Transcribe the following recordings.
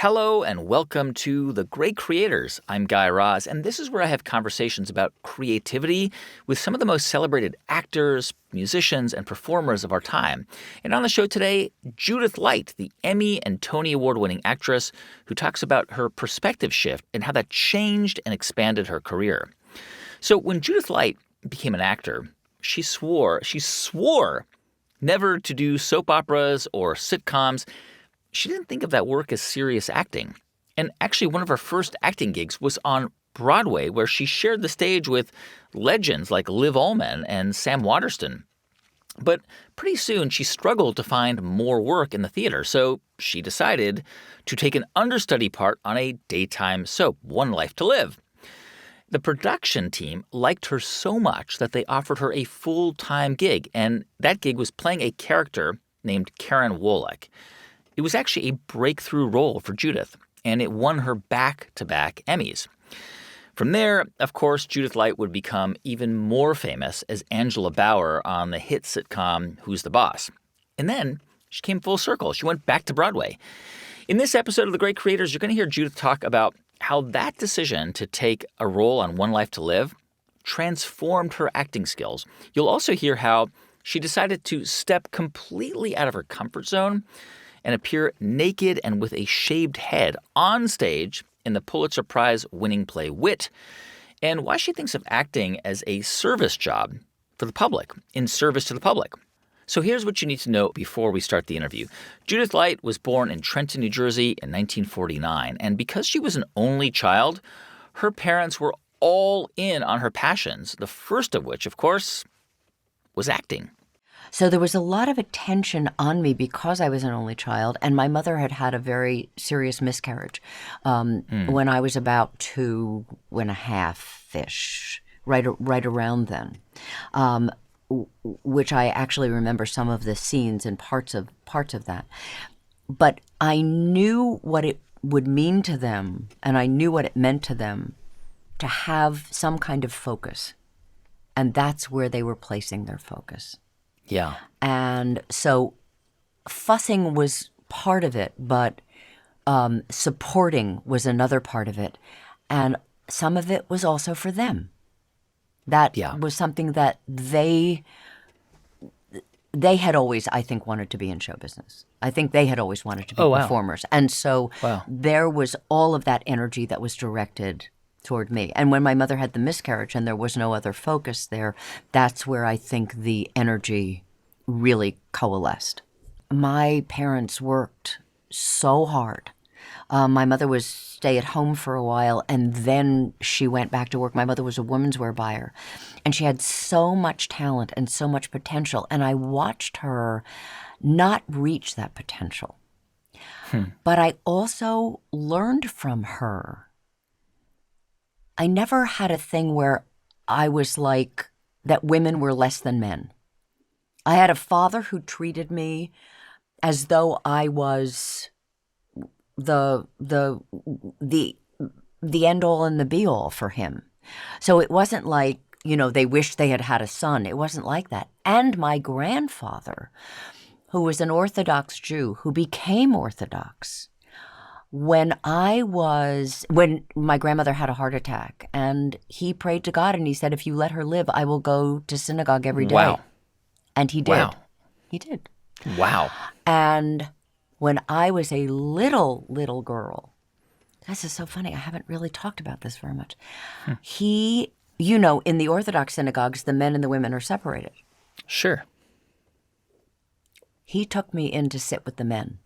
Hello and welcome to The Great Creators. I'm Guy Raz, and this is where I have conversations about creativity with some of the most celebrated actors, musicians, and performers of our time. And on the show today, Judith Light, the Emmy and Tony Award-winning actress who talks about her perspective shift and how that changed and expanded her career. So when Judith Light became an actor, she swore never to do soap operas or sitcoms. She didn't think of that work as serious acting. And actually, one of her first acting gigs was on Broadway, where she shared the stage with legends like Liv Ullmann and Sam Waterston. But pretty soon, she struggled to find more work in the theater, so she decided to take an understudy part on a daytime soap, One Life to Live. The production team liked her so much that they offered her a full-time gig, and that gig was playing a character named Karen Wolek. It was actually a breakthrough role for Judith, and it won her back-to-back Emmys. From there, of course, Judith Light would become even more famous as Angela Bauer on the hit sitcom Who's the Boss? And then she came full circle. She went back to Broadway. In this episode of The Great Creators, you're going to hear Judith talk about how that decision to take a role on One Life to Live transformed her acting skills. You'll also hear how she decided to step completely out of her comfort zone and appear naked and with a shaved head on stage in the Pulitzer Prize-winning play Wit, and why she thinks of acting as a service job for the public, in service to the public. So here's what you need to know before we start the interview. Judith Light was born in Trenton, New Jersey in 1949, and because she was an only child, her parents were all in on her passions, the first of which, of course, was acting. So there was a lot of attention on me because I was an only child, and my mother had had a very serious miscarriage when I was about 2.5-ish, right around then, which I actually remember some of the scenes and parts of that. But I knew what it would mean to them, and I knew what it meant to them to have some kind of focus, and that's where they were placing their focus. Yeah. And so fussing was part of it, but supporting was another part of it. And some of it was also for them. That was something that they had always, I think, wanted to be in show business. I think they had always wanted to be performers. And so there was all of that energy that was directed toward me. And when my mother had the miscarriage and there was no other focus there, that's where I think the energy really coalesced. My parents worked so hard. My mother was stay at home for a while, and then she went back to work. My mother was a women's wear buyer, and she had so much talent and so much potential, and I watched her not reach that potential. But I also learned from her. I never had a thing where I was like that women were less than men. I had a father who treated me as though I was the end all and the be all for him. So it wasn't like, they wished they had had a son. It wasn't like that. And my grandfather, who was an Orthodox Jew, who became Orthodox when my grandmother had a heart attack, and he prayed to God and he said, if you let her live, I will go to synagogue every day. Wow. And he did. Wow. He did. Wow. And when I was a little girl, this is so funny. I haven't really talked about this very much. He, in the Orthodox synagogues, the men and the women are separated. Sure. He took me in to sit with the men.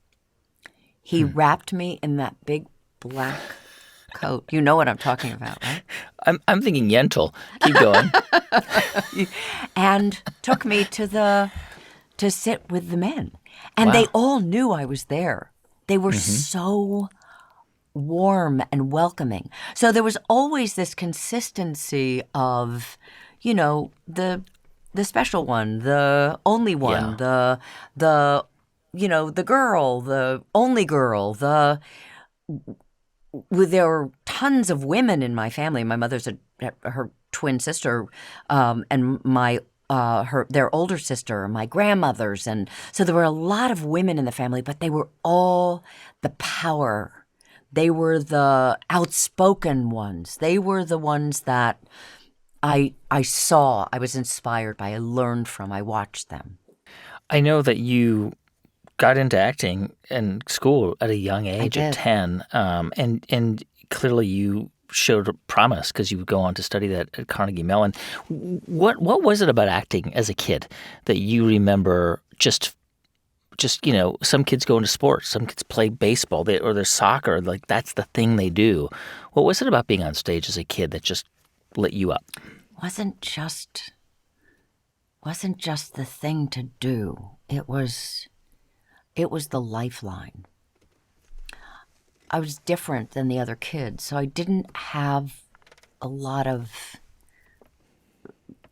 He wrapped me in that big black coat. You know what I'm talking about, right? I'm thinking Yentl. Keep going. And took me to sit with the men. And they all knew I was there. They were so warm and welcoming. So there was always this consistency of, the special one, the only one, the the girl, the only girl, there were tons of women in my family. My mother's her twin sister, and their older sister, my grandmothers, and so there were a lot of women in the family, but they were all the power They were the outspoken ones. They were the ones that I saw, I was inspired by, I learned from, I watched them. I know that you got into acting in school at a young age, I at did. 10, and clearly you showed promise because you would go on to study that at Carnegie Mellon. What was it about acting as a kid that you remember? Just some kids go into sports, some kids play baseball, or they're soccer, like that's the thing they do. What was it about being on stage as a kid that just lit you up? Wasn't just the thing to do. It was the lifeline. I was different than the other kids, so I didn't have a lot of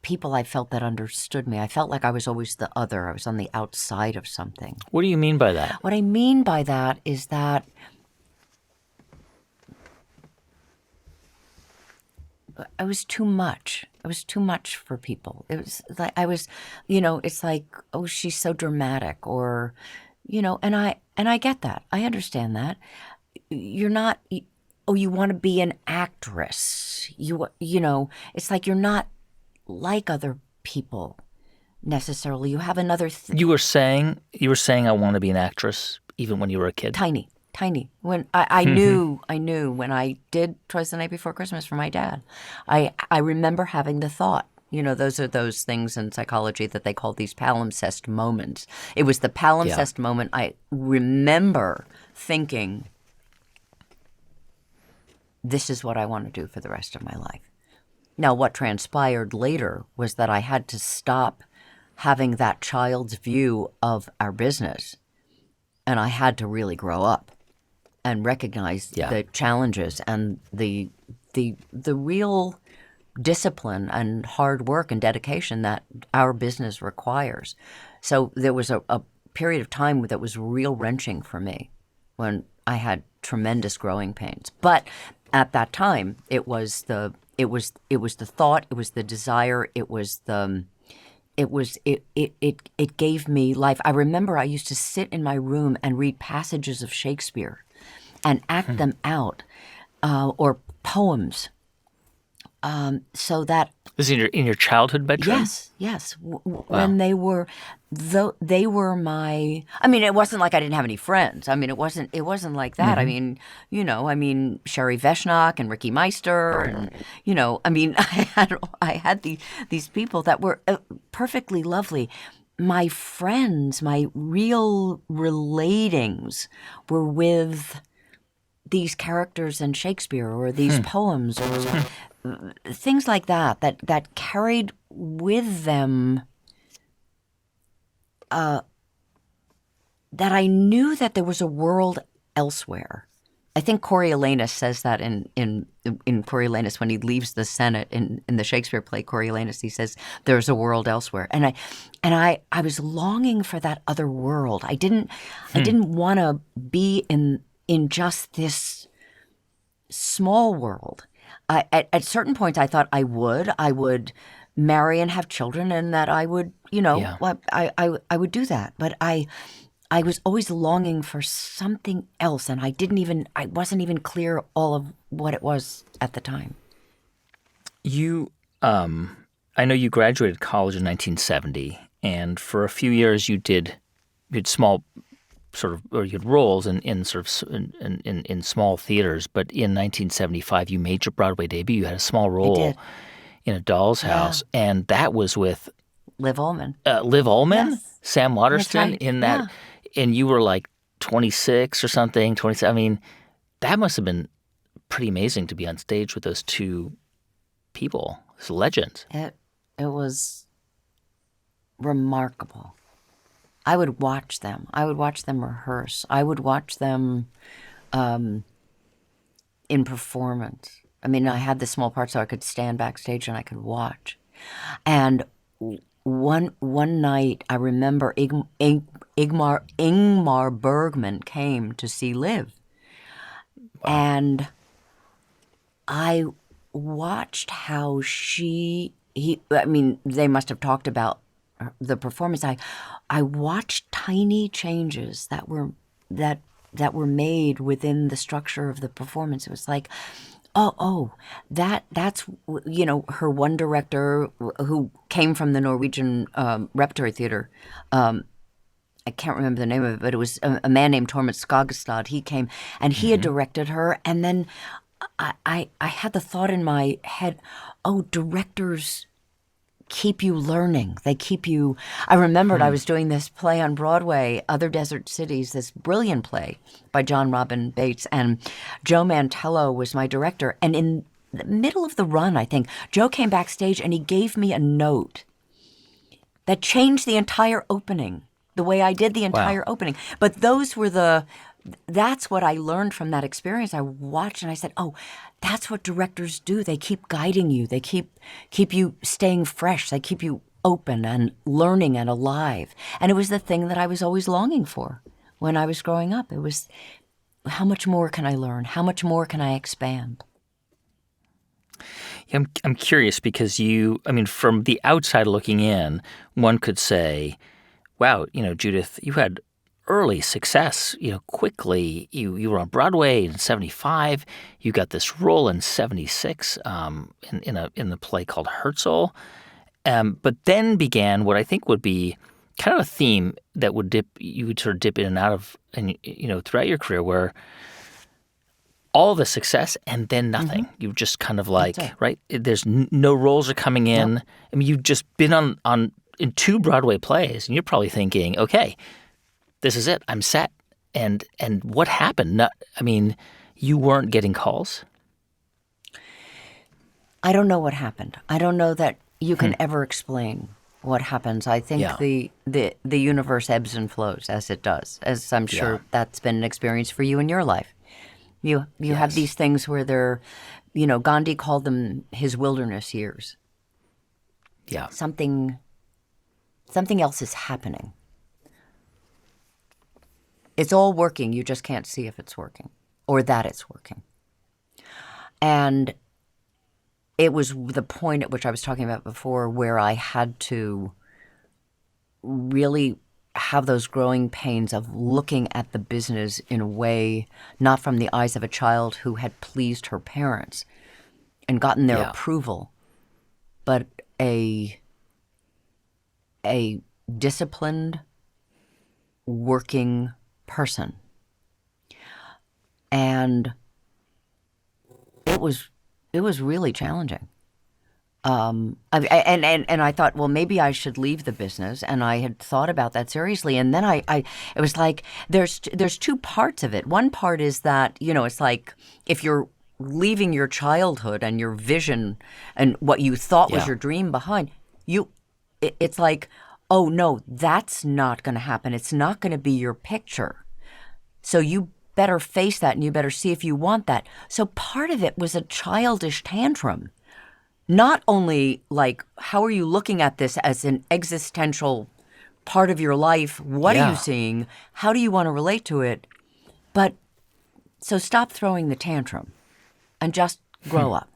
people I felt that understood me. I felt like I was always the other. I was on the outside of something. What do you mean by that? What I mean by that is that I was too much. I was too much for people. It was like it's like, oh, she's so dramatic, or, and I get that. I understand that. You're not, oh, you want to be an actress. It's like you're not like other people necessarily. You have another You were saying I want to be an actress even when you were a kid? Tiny. When I knew when I did Twice the Night Before Christmas for my dad, I remember having the thought. Those are those things in psychology that they call these palimpsest moments. It was the palimpsest moment. I remember thinking, this is what I want to do for the rest of my life. Now, what transpired later was that I had to stop having that child's view of our business, and I had to really grow up and recognize the challenges and the real discipline and hard work and dedication that our business requires. So there was a period of time that was real wrenching for me when I had tremendous growing pains. But at that time, it was the thought, it was the desire, it gave me life. I remember I used to sit in my room and read passages of Shakespeare and act them out, or poems, so that. This is in your childhood bedroom? Yes. Wow. When they were my. I mean, it wasn't like I didn't have any friends. I mean, it wasn't like that. Mm-hmm. I mean, Sherry Veshnock and Ricky Meister, and I had these people that were perfectly lovely. My friends, my real relatings were with these characters in Shakespeare, or these poems, or things like that carried with them that I knew that there was a world elsewhere. I think Coriolanus says that in Coriolanus when he leaves the Senate in the Shakespeare play Coriolanus. He says there's a world elsewhere, and I was longing for that other world. I didn't want to be in just this small world. At certain points, I thought I would marry and have children, and that I would, I would do that. But I was always longing for something else, and I wasn't even clear all of what it was at the time. I know you graduated college in 1970, and for a few years you did small or you had roles in small theaters. But in 1975, you made your Broadway debut. You had a small role in A Doll's House, and that was with Liv Ullmann. Yes. Sam Waterston, right. in that, and you were like 26 or something, 27. I mean, that must have been pretty amazing to be on stage with those two people, those legends. It was remarkable. I would watch them. I would watch them rehearse. I would watch them in performance. I mean, I had the small part so I could stand backstage and I could watch. And one night, I remember Ingmar Bergman came to see Liv. Wow. And I watched how they must have talked about the performance. I watched tiny changes that that were made within the structure of the performance. It was like, that's her one director who came from the Norwegian Repertory Theater. I can't remember the name of it, but it was a man named Tormod Skagestad. He came and he had directed her, and then I had the thought in my head, directors keep you learning. They keep you... I remembered I was doing this play on Broadway, Other Desert Cities, this brilliant play by John Robin Bates, and Joe Mantello was my director. And in the middle of the run, I think, Joe came backstage and he gave me a note that changed the entire opening, the way I did the entire opening. But those were that's what I learned from that experience. I watched and I said, that's what directors do. They keep guiding you. They keep you staying fresh. They keep you open and learning and alive. And it was the thing that I was always longing for when I was growing up. It was, how much more can I learn? How much more can I expand? Yeah, I'm curious because from the outside looking in, one could say, wow, Judith, you had early success, quickly. You were on Broadway in 1975. You got this role in 1976 in the play called Herzl. But then began what I think would be kind of a theme that you would sort of dip in and out of, and throughout your career, where all the success and then nothing. You just kind of like, right? There's no roles are coming in. Nope. I mean, you've just been in 2 Broadway plays, and you're probably thinking, okay, this is it. I'm set. And what happened? You weren't getting calls? I don't know what happened. I don't know that you can ever explain what happens. I think the universe ebbs and flows as it does, as I'm sure that's been an experience for you in your life. You have these things where they're, Gandhi called them his wilderness years. Yeah. Something else is happening. It's all working. You just can't see if it's working or that it's working. And it was the point at which I was talking about before where I had to really have those growing pains of looking at the business in a way, not from the eyes of a child who had pleased her parents and gotten their approval, but a disciplined, working person. And it was really challenging. And I thought, well, maybe I should leave the business, and I had thought about that seriously. And then it was like there's 2 parts of it. One part is that it's like if you're leaving your childhood and your vision and what you thought was your dream behind it's like, oh no, that's not going to happen. It's not going to be your picture. So you better face that, and you better see if you want that. So part of it was a childish tantrum. Not only like, how are you looking at this as an existential part of your life? What are you seeing? How do you want to relate to it? But so stop throwing the tantrum and just grow up.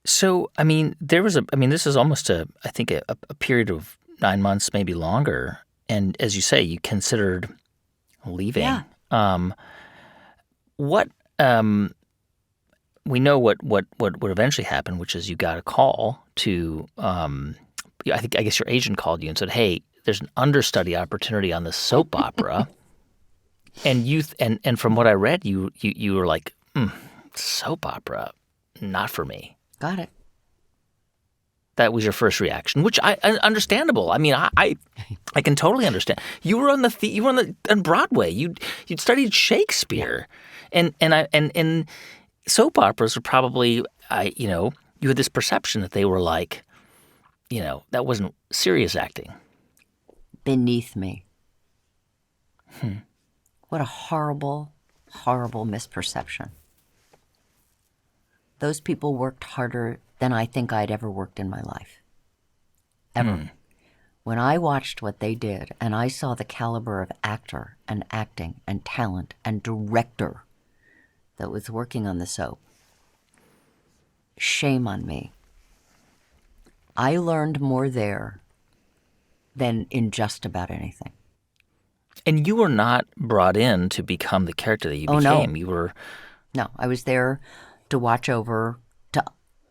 So, this is almost I think a period of 9 months, maybe longer. And as you say, you considered leaving. Yeah. We know what would eventually happen, which is you got a call to, I guess your agent called you and said, hey, there's an understudy opportunity on this soap opera. And from what I read, you were like, soap opera, not for me. Got it. That was your first reaction, which understandable. I can totally understand. You were on Broadway. You'd studied Shakespeare, and soap operas were probably you had this perception that they were like, that wasn't serious acting. Beneath me. What a horrible, horrible misperception. Those people worked harder than I think I'd ever worked in my life. Ever. When I watched what they did and I saw the caliber of actor and acting and talent and director that was working on the soap, shame on me. I learned more there than in just about anything. And you were not brought in to become the character that you became. No. You were... No, I was there to watch over, to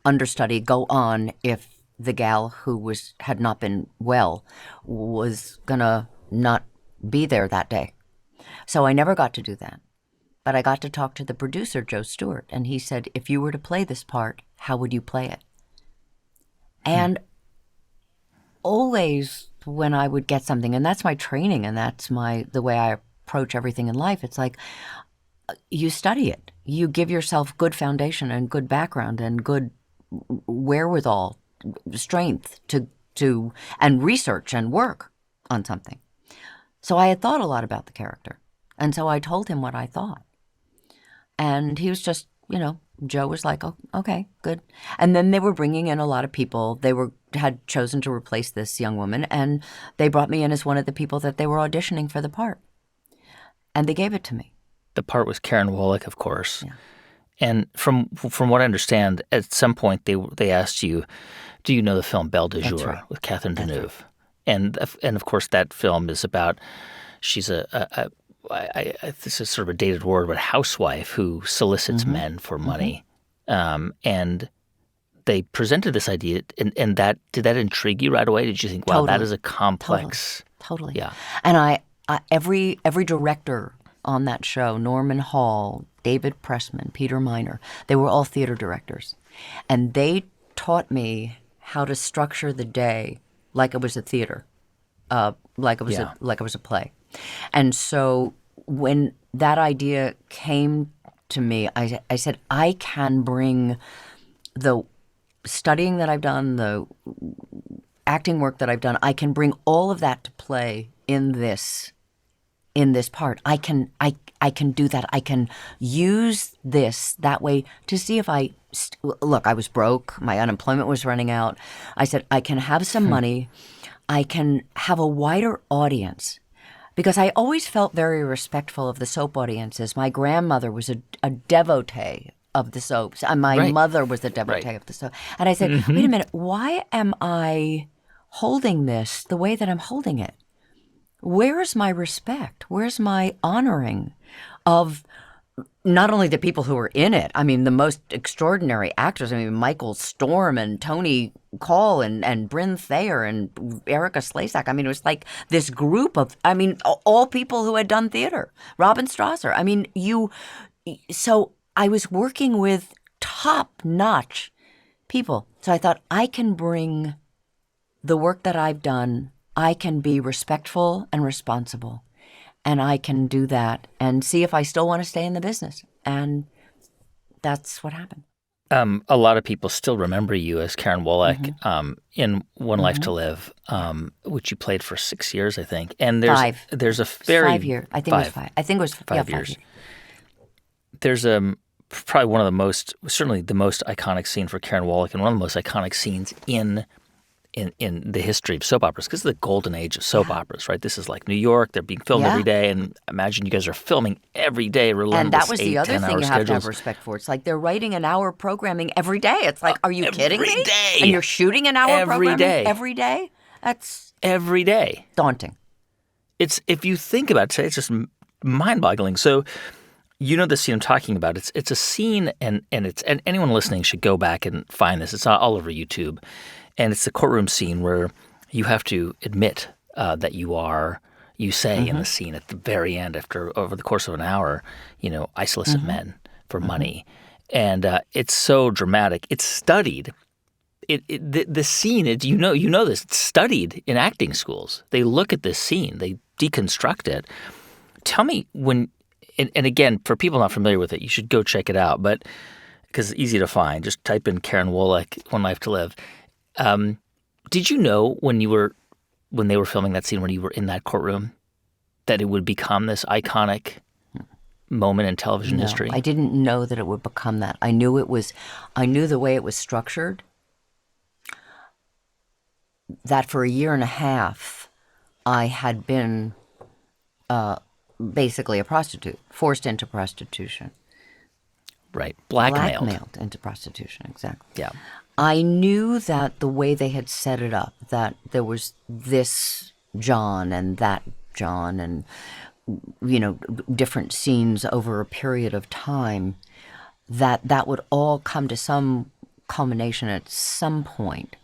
understudy, go on if the gal who had not been well was gonna not be there that day. So I never got to do that. But I got to talk to the producer, Joe Stewart, and he said, if you were to play this part, how would you play it? And always when I would get something, and that's my training, and that's the way I approach everything in life, it's like you study it. You give yourself good foundation and good background and good wherewithal, strength to and research and work on something. So I had thought a lot about the character. And so I told him what I thought. And he was just, Joe was like, oh, okay, good. And then they were bringing in a lot of people. They had chosen to replace this young woman, and they brought me in as one of the people that they were auditioning for the part. And they gave it to me. The part was Karen Wolek, of course. Yeah. And from what I understand, at some point they asked you, do you know the film Bel Du Jour with Catherine Deneuve? Right. And of course that film is about, she's this is sort of a dated word, but housewife who solicits men for money. And they presented this idea, and did that intrigue you right away? Did you think, wow, that is a complex... Totally. Yeah. And I every director on that show, Norman Hall, David Pressman, Peter Miner, they were all theater directors. And they taught me how to structure the day like it was a theater, like it was a play. And so when that idea came to me, I said, I can bring the studying that I've done, the acting work that I've done, I can bring all of that to play in this part. I can do that. I can use this that way to see if look, I was broke. My unemployment was running out. I said, I can have some money. I can have a wider audience. Because I always felt very respectful of the soap audiences. My grandmother was a devotee of the soaps, and my mother was a devotee of the soap. And I said, wait a minute, why am I holding this the way that I'm holding it? Where's my respect? Where's my honoring of not only the people who were in it, I mean, the most extraordinary actors, I mean, Michael Storm and Tony Call and Bryn Thayer and Erica Slezak. I mean, it was like this group of, all people who had done theater. Robin Strasser. I mean, so I was working with top-notch people. So I thought, I can bring the work that I've done, I can be respectful and responsible. And I can do that and see if I still want to stay in the business. And that's what happened. A lot of people still remember you as Karen Wolek in One Life to Live, which you played for 6 years, I think. And there's a very 5 years. I think it was 5. I think it was 5 years. There's probably one of the most, certainly the most iconic scene for Karen Wolek, and one of the most iconic scenes in the history of soap operas, because it's the golden age of soap operas, right? This is like New York. They're being filmed every day, and imagine you guys are filming every day, relentless 8-10 hour schedules. And that was the other thing you have to have respect for. It's like they're writing an hour programming every day. It's like, are you kidding me? Every day. And you're shooting an hour programming day. Every day? That's every day. Daunting. If you think about it, it's just mind-boggling. So you know the scene I'm talking about. It's a scene, and anyone listening should go back and find this. It's all over YouTube. And it's the courtroom scene where you have to admit that you say in the scene at the very end, over the course of an hour, I solicit men for money. And it's so dramatic. It's studied. The scene, you know this, it's studied in acting schools. They look at this scene. They deconstruct it. Tell me when, and again, for people not familiar with it, you should go check it out, but because it's easy to find. Just type in Karen Wolek, One Life to Live. Did you know when they were filming that scene, when you were in that courtroom, that it would become this iconic moment in television history? I didn't know that it would become that. I knew the way it was structured, that for a year and a half, I had been basically a prostitute, forced into prostitution. Right. Blackmailed into prostitution, exactly. Yeah. I knew that the way they had set it up, that there was this John and that John and, different scenes over a period of time, that would all come to some culmination at some point.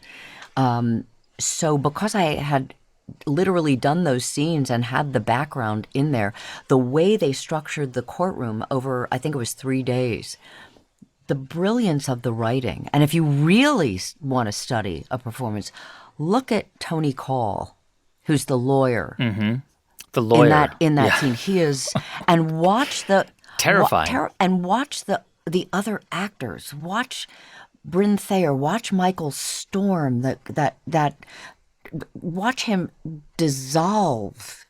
So because I had literally done those scenes and had the background in there, the way they structured the courtroom over, I think it was 3 days, the brilliance of the writing. And if you really want to study a performance, look at Tony Call, who's the lawyer. Mm-hmm. The lawyer. In that scene. He is, and watch the... Terrifying. And watch the other actors. Watch Bryn Thayer. Watch Michael Storm. Watch him dissolve.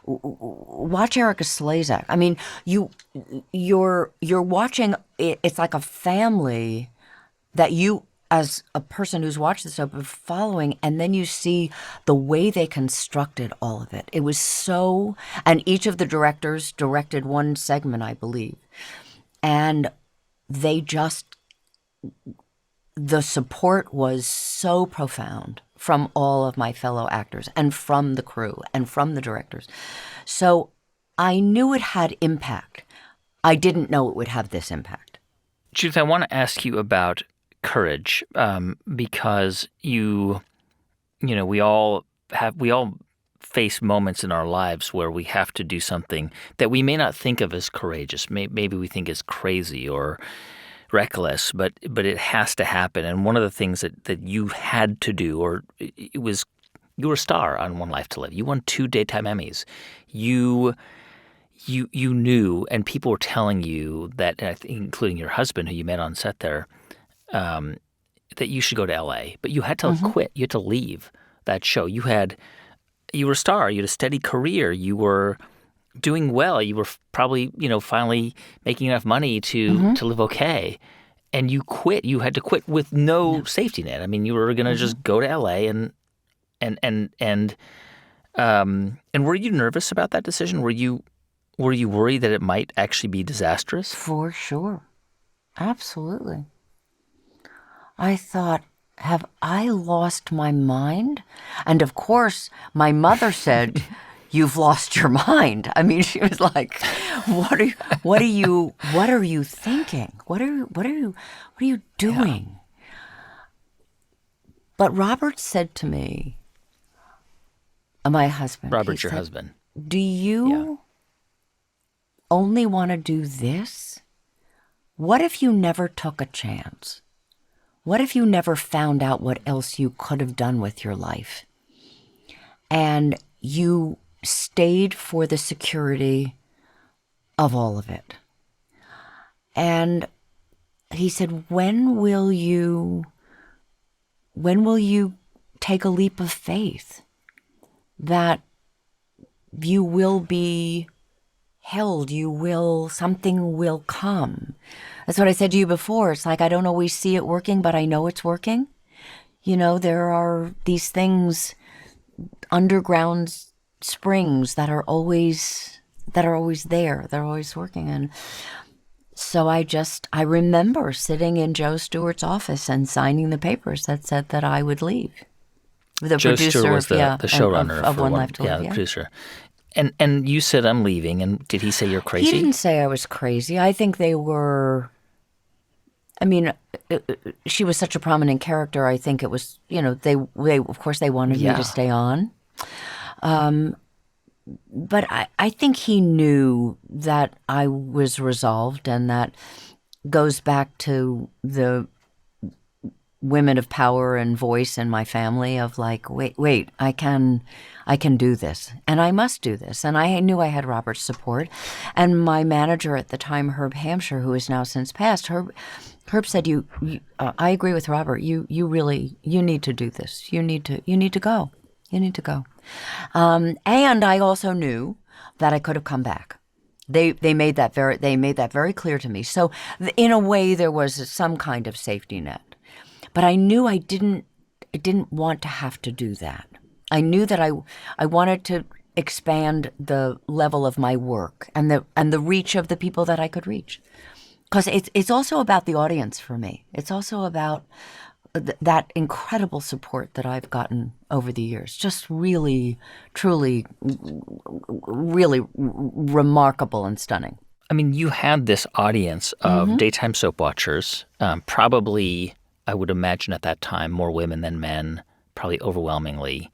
Watch Erica Slezak. I mean, you're watching. It's like a family that you, as a person who's watched this soap, are following, and then you see the way they constructed all of it. It was so, and each of the directors directed one segment, I believe, and they just, the support was so profound from all of my fellow actors and from the crew and from the directors. So I knew it had impact. I didn't know it would have this impact. Judith, I want to ask you about courage, because we all face moments in our lives where we have to do something that we may not think of as courageous. Maybe we think is crazy or reckless, but it has to happen. And one of the things that you had to do, or it was, you were a star on One Life to Live. You won 2 daytime Emmys. You knew, and people were telling you that, I think, including your husband, who you met on set there, that you should go to L.A. But you had to quit. You had to leave that show. You were a star. You had a steady career. You were doing well. You were probably, finally making enough money to live okay. And you quit. You had to quit with no safety net. I mean, you were going to just go to L.A. and were you nervous about that decision? Were you worried that it might actually be disastrous? For sure. Absolutely. I thought, have I lost my mind? And of course, my mother said, "You've lost your mind." I mean, she was like, "What are you thinking? What are you doing?" Yeah. But Robert said to me, my husband. Robert's your husband. Do you only want to do this? What if you never took a chance? What if you never found out what else you could have done with your life? And you stayed for the security of all of it. And he said, when will you take a leap of faith that you will be held, something will come? That's what I said to you before. It's like, I don't always see it working, but I know it's working. There are these things, underground springs that are always there. They're always working. And so I remember sitting in Joe Stewart's office and signing the papers that said that I would leave. The Joe producer Stewart was the showrunner of One Life to Live. The producer. And you said, "I'm leaving." And did he say you're crazy? He didn't say I was crazy. I think they were. I mean, she was such a prominent character. I think it was, they of course they wanted me to stay on. But I think he knew that I was resolved, and that goes back to the women of power and voice in my family of like, wait, I can do this, and I must do this. And I knew I had Robert's support. And my manager at the time, Herb Hampshire, who has now since passed, Herb said, I agree with Robert. You need to do this. You need to go. You need to go. And I also knew that I could have come back. They made that very clear to me. So in a way, there was some kind of safety net. But I knew I didn't want to have to do that. I knew that I wanted to expand the level of my work and the reach of the people that I could reach. Because it's also about the audience for me. It's also about that incredible support that I've gotten over the years. Just really, truly, really remarkable and stunning. I mean, you had this audience of daytime soap watchers, probably, I would imagine at that time, more women than men, probably overwhelmingly.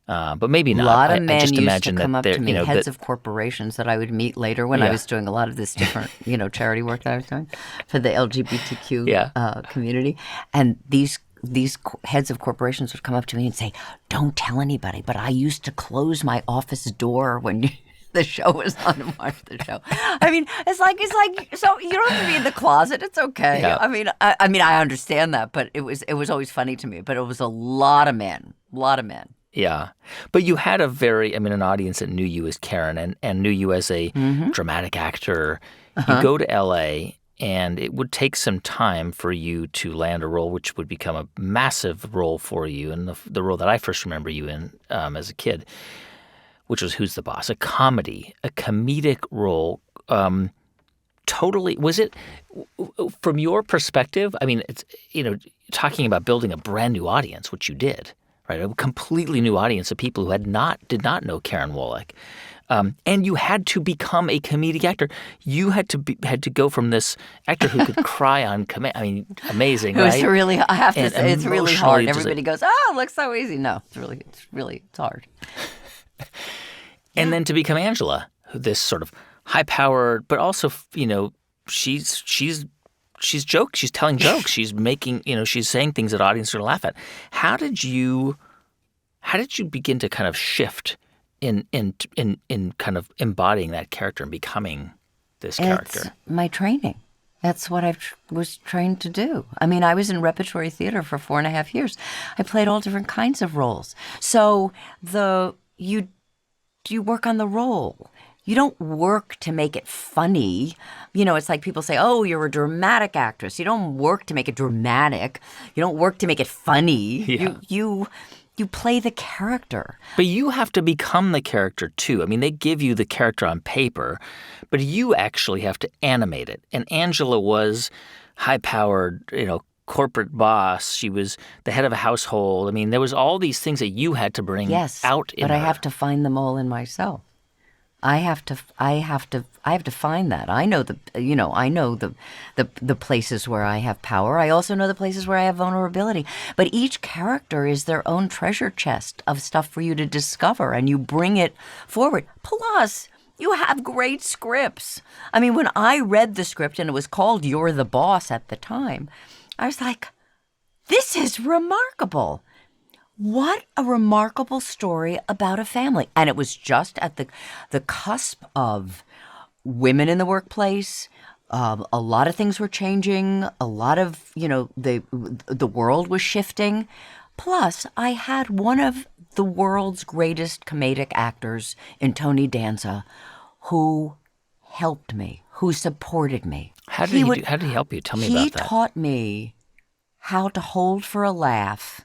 But maybe not. A lot of I men just used imagine to come that up to me, heads that, of corporations that I would meet later when I was doing a lot of this different, charity work that I was doing for the LGBTQ community. And these heads of corporations would come up to me and say, "Don't tell anybody, but I used to close my office door when the show was on and watch the show." I mean, it's like so you don't have to be in the closet. It's okay. Yeah. I mean, I understand that, but it was always funny to me. But it was a lot of men. Yeah. But you had an audience that knew you as Karen and knew you as a dramatic actor. You go to L.A., and it would take some time for you to land a role, which would become a massive role for you. And the role that I first remember you in as a kid, which was Who's the Boss? A comedic role. Totally. Was it, from your perspective, I mean, it's, talking about building a brand new audience, which you did, right? A completely new audience of people who did not know Karen Wolek. And you had to become a comedic actor. You had to go from this actor who could cry on command. I mean, amazing, right? It was really, I have to say, it's really hard. just Everybody goes, "Oh, it looks so easy." No, it's hard. And then to become Angela, this sort of high-powered, but also, she's telling jokes. She's making, she's saying things that audiences are going to laugh at. How did you begin to kind of shift in kind of embodying that character and becoming this character? It's my training. That's what I was trained to do. I mean, I was in repertory theater for 4.5 years. I played all different kinds of roles. So you work on the role. You don't work to make it funny. It's like people say, "Oh, you're a dramatic actress." You don't work to make it dramatic. You don't work to make it funny. Yeah. You play the character. But you have to become the character too. I mean, they give you the character on paper, but you actually have to animate it. And Angela was high-powered, corporate boss. She was the head of a household. I mean, there was all these things that you had to bring out in but her. I have to find them all in myself. I have to find that. I know the places where I have power. I also know the places where I have vulnerability. But each character is their own treasure chest of stuff for you to discover, and you bring it forward. Plus, you have great scripts. I mean, when I read the script and it was called You're the Boss at the time, I was like, this is remarkable. What a remarkable story about a family. And it was just at the cusp of women in the workplace. A lot of things were changing. A lot of, the world was shifting. Plus, I had one of the world's greatest comedic actors in Tony Danza who helped me, who supported me. How did he help you? Tell me about that. He taught me how to hold for a laugh.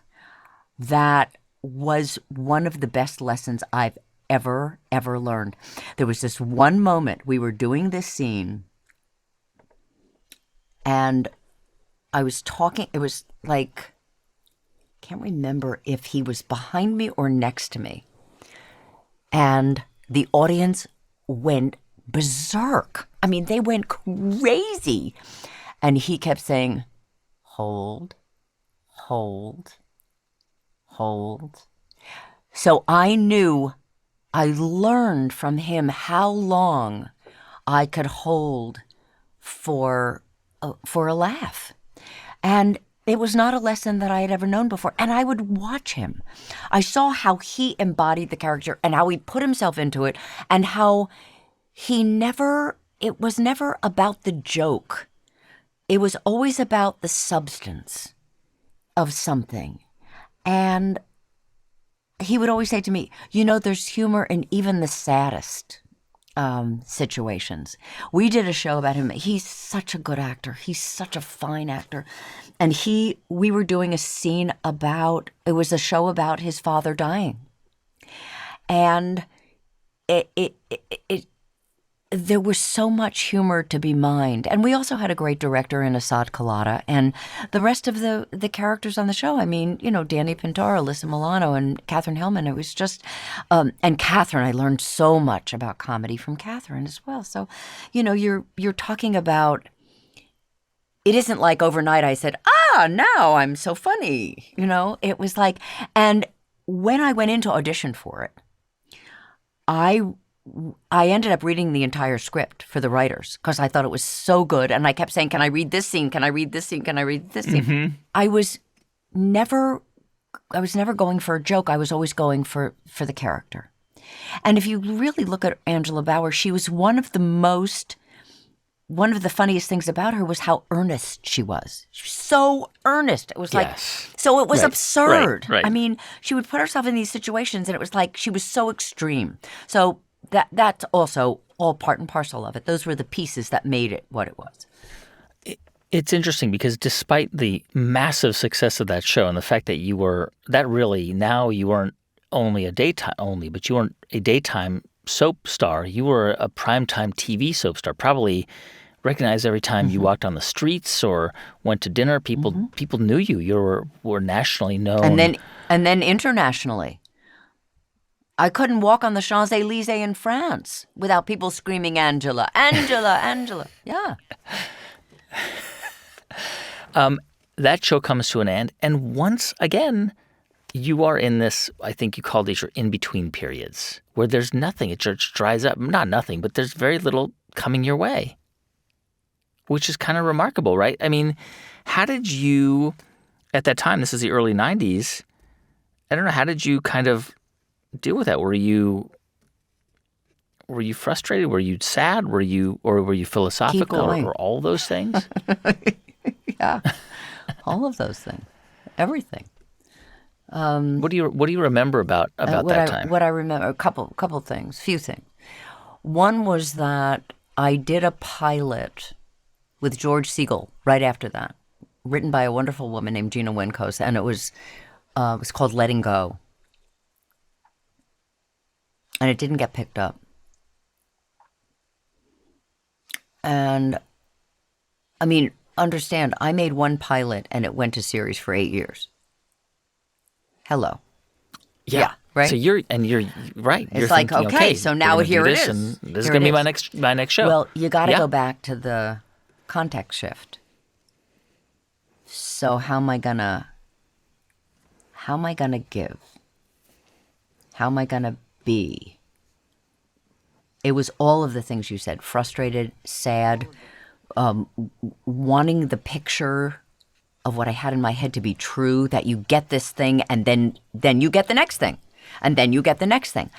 That was one of the best lessons I've ever learned. There was this one moment we were doing this scene, and I was talking. It was like, can't remember if he was behind me or next to me, and the audience went berserk. I mean, they went crazy, and he kept saying, "Hold, hold." Hold. So I learned from him how long I could hold for a laugh. And it was not a lesson that I had ever known before. And I would watch him. I saw how he embodied the character and how he put himself into it and how it was never about the joke. It was always about the substance of something. And he would always say to me, there's humor in even the saddest situations. We did a show about him. He's such a good actor. He's such a fine actor. And we were doing a scene it was a show about his father dying. And it there was so much humor to be mined. And we also had a great director in Asad Kalata. And the rest of the characters on the show, I mean, Danny Pintar, Alyssa Milano, and Catherine Hellman. It was just, and Catherine, I learned so much about comedy from Catherine as well. So, you're talking about, it isn't like overnight I said, now I'm so funny. It was like, and when I went into audition for it, I ended up reading the entire script for the writers because I thought it was so good. And I kept saying, can I read this scene? Can I read this scene? Can I read this scene? Mm-hmm. I was never going for a joke. I was always going for the character. And if you really look at Angela Bauer, she was one of the funniest things about her was how earnest she was. She was so earnest. It was like, so it was absurd. Right. I mean, she would put herself in these situations and it was like she was so extreme. So that's also all part and parcel of it. Those were the pieces that made it what it was. It's interesting because despite the massive success of that show and the fact that you weren't only a daytime only, but you weren't a daytime soap star. You were a primetime TV soap star, probably recognized every time you walked on the streets or went to dinner. People knew you. You were nationally known. And then internationally. I couldn't walk on the Champs-Élysées in France without people screaming, Angela, Angela, Angela. Yeah. That show comes to an end. And once again, you are in this, I think you called these your in-between periods, where there's nothing. It just dries up. Not nothing, but there's very little coming your way, which is kind of remarkable, right? I mean, how did you, at that time, this is the early 90s, I don't know, how did you kind of deal with that? Were you frustrated? Were you sad? Were you philosophical or all those things? Yeah, all of those things, everything. What do you remember about that time? What I remember, a couple things, few things. One was that I did a pilot with George Siegel right after that, written by a wonderful woman named Gina Winkos, and it was called Letting Go. And it didn't get picked up. And, I mean, understand, I made one pilot and it went to series for 8 years. Hello. Yeah. Right? So you're right. It's like, thinking, okay, so now here it is. And this is going to be my next show. Well, you got to go back to the context shift. So how am I gonna give? How am I gonna be? It was all of the things you said: frustrated, sad, wanting the picture of what I had in my head to be true, that you get this thing and then you get the next thing, and then you get the next thing.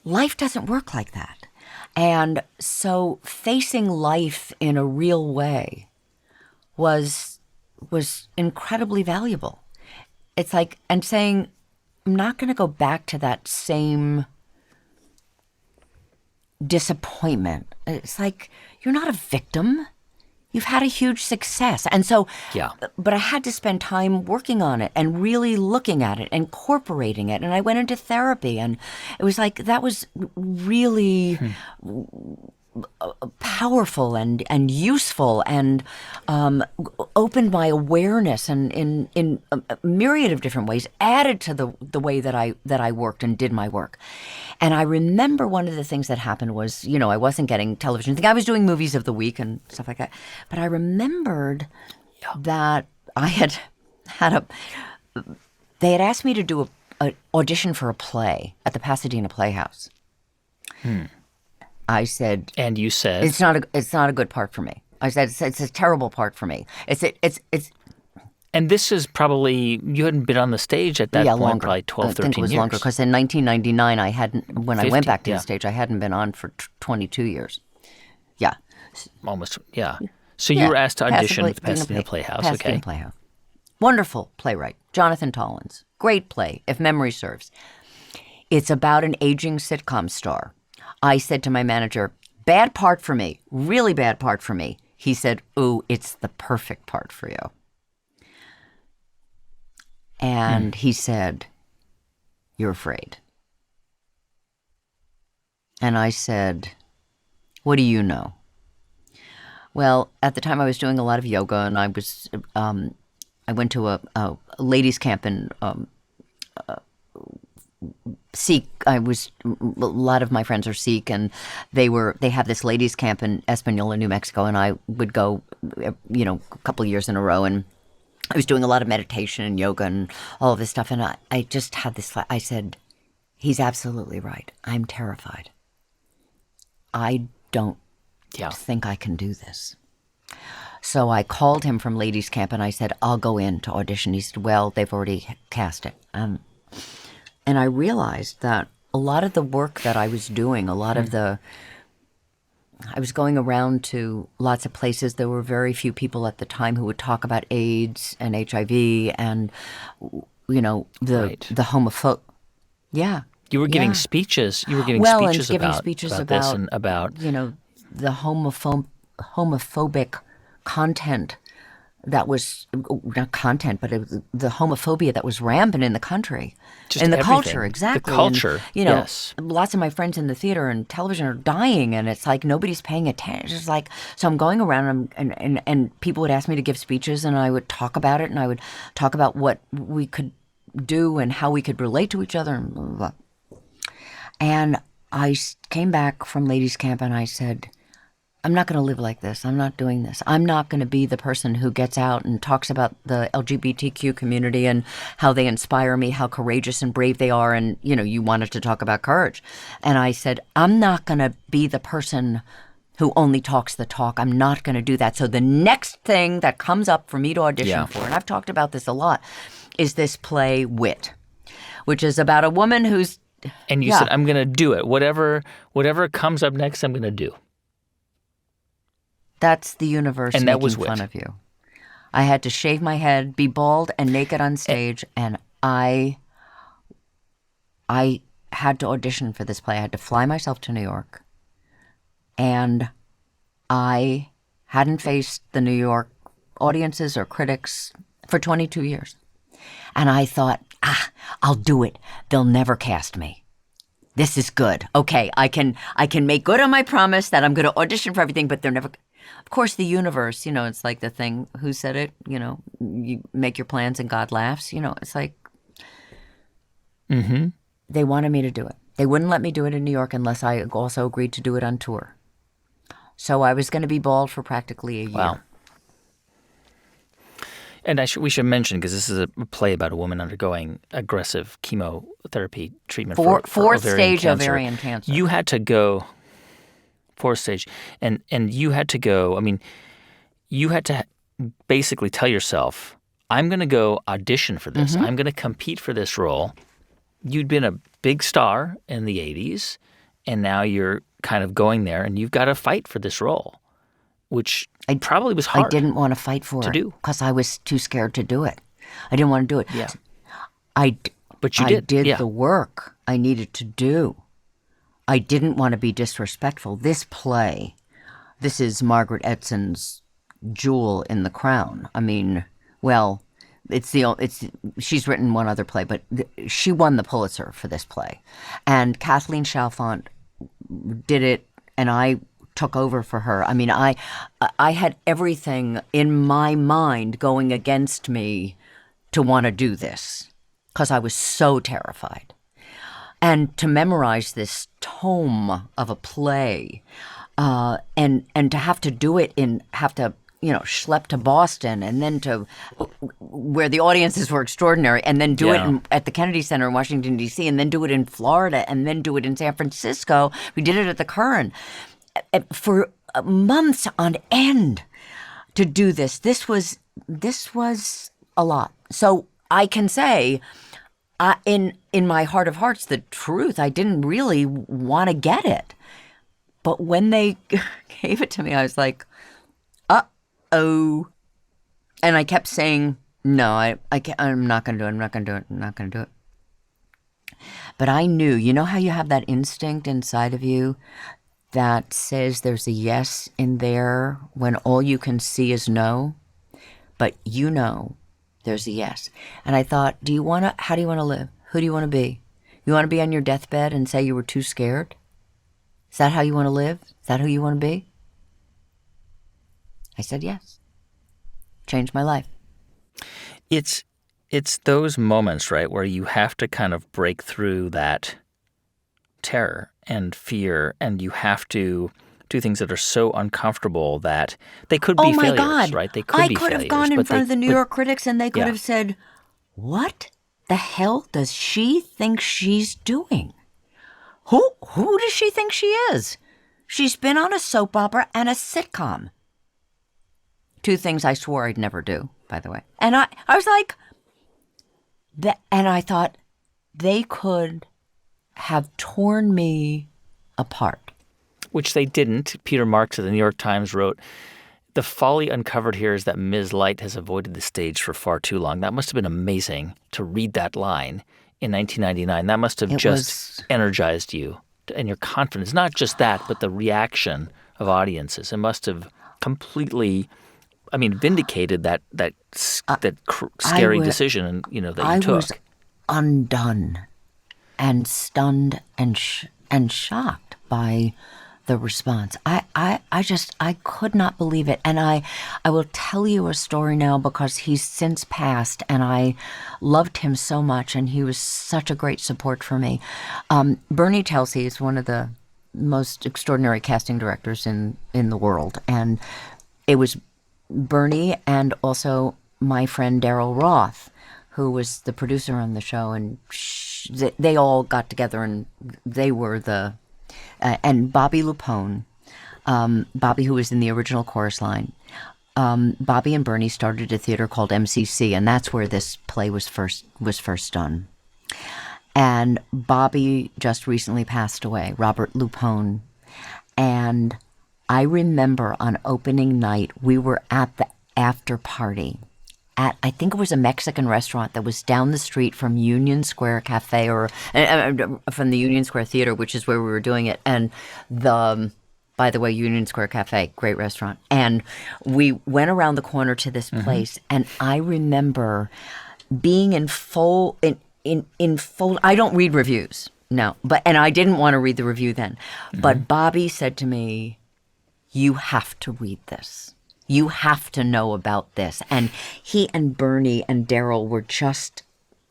Life doesn't work like that. And so facing life in a real way was incredibly valuable. It's like, and saying, I'm not going to go back to that same disappointment. It's like, you're not a victim. You've had a huge success. And so, but I had to spend time working on it and really looking at it, incorporating it. And I went into therapy, and it was like, that was really powerful and useful, and opened my awareness and in a myriad of different ways, added to the way that I worked and did my work. And I remember one of the things that happened was, I wasn't getting television. I think I was doing movies of the week and stuff like that. But I remembered that I had they had asked me to do an audition for a play at the Pasadena Playhouse. I said, and you said, it's not a good part for me. I said, it's a terrible part for me. It's. And this is probably, you hadn't been on the stage at that point, longer. Probably 12, 13 years. I think it was longer, because in 1999, I went back to the stage, I hadn't been on for 22 years. Yeah. Almost, yeah. So you were asked to audition with the Pasadena Playhouse, Pasadena Playhouse. Wonderful playwright, Jonathan Tollins. Great play, if memory serves. It's about an aging sitcom star. I said to my manager, bad part for me, really bad part for me. He said, ooh, it's the perfect part for you. And he said, you're afraid. And I said, What do you know? Well, at the time I was doing a lot of yoga, and I went to a ladies' camp in Sikh. A lot of my friends are Sikh, and they have this ladies' camp in Espanola, New Mexico, and I would go, a couple of years in a row, and I was doing a lot of meditation and yoga and all of this stuff, and I just had this. I said, he's absolutely right. I'm terrified. I don't think I can do this. So I called him from ladies' camp and I said, I'll go in to audition. He said, well, they've already cast it. And I realized that a lot of the work that I was doing, I was going around to lots of places. There were very few people at the time who would talk about AIDS and HIV and, the homophobe. Yeah. You were giving speeches. You were giving speeches about this and about the homophobic content that was not content, but it was the homophobia that was rampant in the country, just in the everything. culture, exactly. The culture, and, yes. Lots of my friends in the theater and television are dying, and it's like nobody's paying attention. It's just like, so I'm going around and people would ask me to give speeches, and I would talk about it, and I would talk about what we could do and how we could relate to each other, and blah, blah, blah. And I came back from ladies' camp, and I said, I'm not going to live like this. I'm not doing this. I'm not going to be the person who gets out and talks about the LGBTQ community and how they inspire me, how courageous and brave they are. And, you wanted to talk about courage. And I said, I'm not going to be the person who only talks the talk. I'm not going to do that. So the next thing that comes up for me to audition for, and I've talked about this a lot, is this play Wit, which is about a woman who's... And you said, I'm going to do it. Whatever comes up next, I'm going to do. That's the universe making fun of you. I had to shave my head, be bald and naked on stage, and I had to audition for this play. I had to fly myself to New York, and I hadn't faced the New York audiences or critics for 22 years. And I thought, I'll do it. They'll never cast me. This is good. Okay, I can make good on my promise that I'm going to audition for everything, but they're never... Of course, the universe, it's like the thing, who said it? You make your plans and God laughs. It's like they wanted me to do it. They wouldn't let me do it in New York unless I also agreed to do it on tour. So I was going to be bald for practically a year. Wow. And we should mention, because this is a play about a woman undergoing aggressive chemotherapy treatment for fourth ovarian stage cancer. Ovarian cancer. You had to go... Fourth stage. And you had to go, you had to basically tell yourself, I'm going to go audition for this. I'm going to compete for this role. You'd been a big star in the 80s, and now you're kind of going there, and you've got to fight for this role, which probably was hard. I didn't want to fight for it because I was too scared to do it. I didn't want to do it. Yeah. But you did. I did the work I needed to do. I didn't want to be disrespectful. This play, this is Margaret Edson's jewel in the crown. She's written one other play, but she won the Pulitzer for this play. And Kathleen Chalfant did it, and I took over for her. I had everything in my mind going against me to want to do this because I was so terrified. And to memorize this tome of a play, and to have to do it schlep to Boston, and then to where the audiences were extraordinary, and then do it at the Kennedy Center in Washington, D.C., and then do it in Florida, and then do it in San Francisco. We did it at the Curran for months on end to do this. This was a lot. So I can say... in my heart of hearts, the truth, I didn't really want to get it. But when they gave it to me, I was like, uh-oh. And I kept saying, no, I'm not going to do it. I'm not going to do it. I'm not going to do it. But I knew, how you have that instinct inside of you that says there's a yes in there when all you can see is no? But there's a yes. And I thought, how do you want to live? Who do you want to be? You want to be on your deathbed and say you were too scared? Is that how you want to live? Is that who you want to be? I said yes. Changed my life. It's those moments, right, where you have to kind of break through that terror and fear, and you have to do things that are so uncomfortable that they could be failures, God. right? They could be failures. I could have gone in front of the New York critics and they could have said, what the hell does she think she's doing? Who does she think she is? She's been on a soap opera and a sitcom. Two things I swore I'd never do, by the way. And I was like, and I thought they could have torn me apart. Which they didn't. Peter Marks of the New York Times wrote, "The folly uncovered here is that Ms. Light has avoided the stage for far too long." That must have been amazing to read that line in 1999. That must have energized you and your confidence. Not just that, but the reaction of audiences. It must have completely, vindicated that scary decision that you took. I was undone and stunned and shocked by the response. I could not believe it. And I will tell you a story now because he's since passed and I loved him so much and he was such a great support for me. Bernie Telsey is one of the most extraordinary casting directors in the world. And it was Bernie and also my friend Daryl Roth, who was the producer on the show. And they all got together and they were and Bobby Lupone, Bobby, who was in the original chorus line, Bobby and Bernie started a theater called MCC, and that's where this play was first done. And Bobby just recently passed away, Robert Lupone. And I remember on opening night, we were at the after party at, I think it was a Mexican restaurant that was down the street from Union Square Cafe or from the Union Square Theater, which is where we were doing it. And by the way, Union Square Cafe, great restaurant. And we went around the corner to this place, and I remember being in full. I don't read reviews, no, and I didn't want to read the review then. But Bobby said to me, "You have to read this. You have to know about this." And he and Bernie and Daryl were just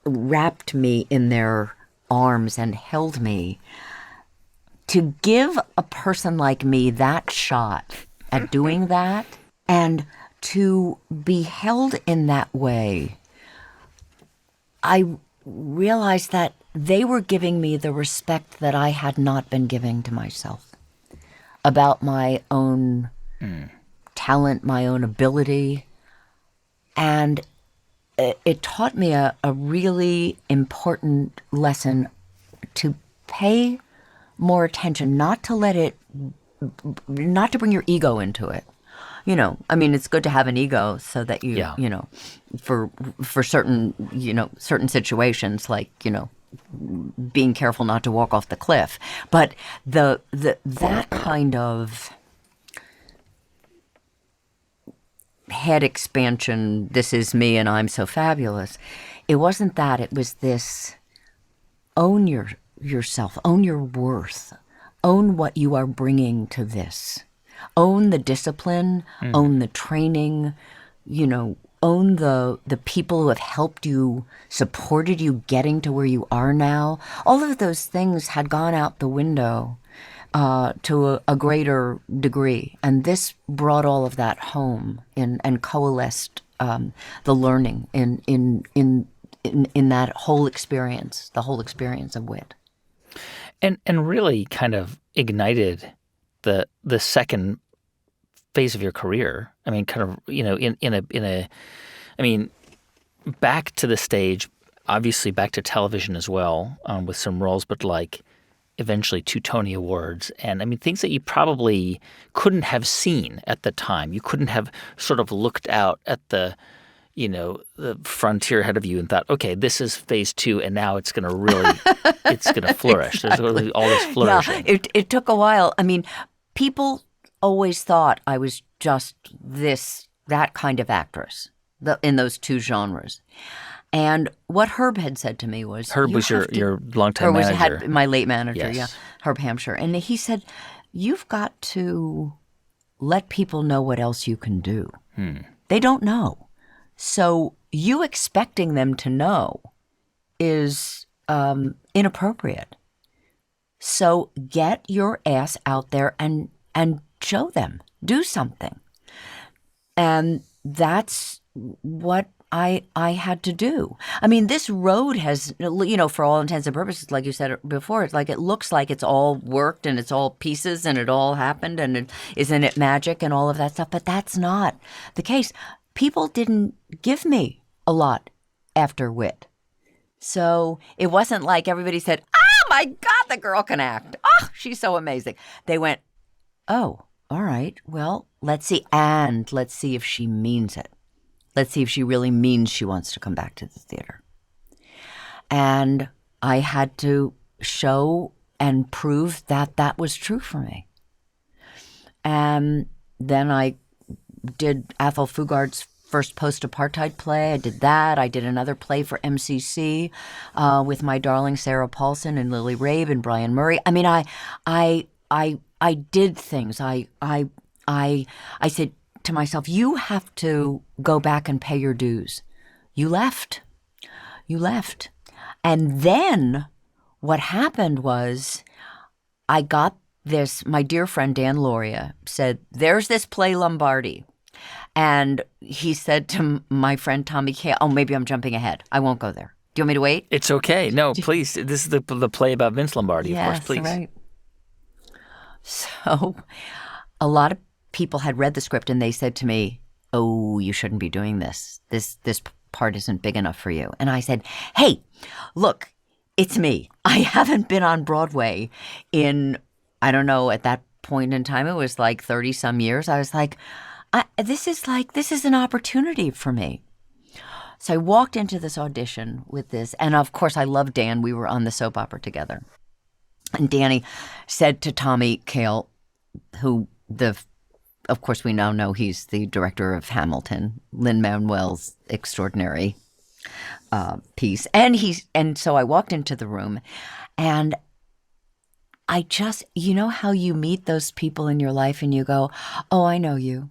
wrapped me in their arms and held me. To give a person like me that shot at doing that and to be held in that way, I realized that they were giving me the respect that I had not been giving to myself about my own talent, my own ability. And it taught me a really important lesson to pay more attention, not to bring your ego into it. It's good to have an ego so that you, for certain, certain situations, like, being careful not to walk off the cliff. But that kind of head expansion, this is me and I'm so fabulous, it wasn't that. It was this, own yourself, own your worth, own what you are bringing to this, own the discipline, own the training, own the people who have helped you, supported you getting to where you are now. All of those things had gone out the window to a greater degree, and this brought all of that home and coalesced the learning in that whole experience, the whole experience of wit. And really kind of ignited the second phase of your career. Back to the stage, obviously back to television as well, with some roles, but like eventually 2 Tony Awards. And things that you probably couldn't have seen at the time. You couldn't have sort of looked out at the frontier ahead of you and thought, okay, this is phase 2, and now it's going to really, it's going to flourish. Exactly. There's really all this flourishing. Yeah, it took a while. People always thought I was just that kind of actress in those 2 genres. And what Herb had said to me was... Herb was your longtime manager. My late manager, yes. yeah, Herb Hampshire. And he said, you've got to let people know what else you can do. They don't know. So you expecting them to know is inappropriate. So get your ass out there and show them. Do something. And that's what I had to do. I mean, this road has, for all intents and purposes, like you said before, it's like it looks like it's all worked and it's all pieces and it all happened and isn't it magic and all of that stuff. But that's not the case. People didn't give me a lot after Wit. So it wasn't like everybody said, "Oh my God, the girl can act. Oh, she's so amazing." They went, "Oh, all right, well, let's see. And let's see if she means it. Let's see if she really means she wants to come back to the theater." And I had to show and prove that that was true for me. And then I did Athol Fugard's first post-apartheid play. I did that. I did another play for MCC with my darling Sarah Paulson and Lily Rabe and Brian Murray. I mean, I did things. I said to myself, you have to go back and pay your dues. You left. And then what happened was I got this, my dear friend Dan Loria said, "There's this play Lombardi." And he said to my friend Tommy Kaye, oh, maybe I'm jumping ahead. I won't go there. Do you want me to wait? It's okay. No, please. This is the play about Vince Lombardi, of course. Please. Right. So a lot of people had read the script and they said to me, "Oh, you shouldn't be doing this. This part isn't big enough for you." And I said, "Hey, look, it's me. I haven't been on Broadway in, I don't know, at that point in time, it was like 30 some years. I was like, this is an opportunity for me." So I walked into this audition with this. And of course, I love Dan. We were on the soap opera together. And Danny said to Tommy Kaye, who of course we now know he's the director of Hamilton, Lin-Manuel's extraordinary piece. And so I walked into the room and I just, you know how you meet those people in your life and you go, "Oh, I know you.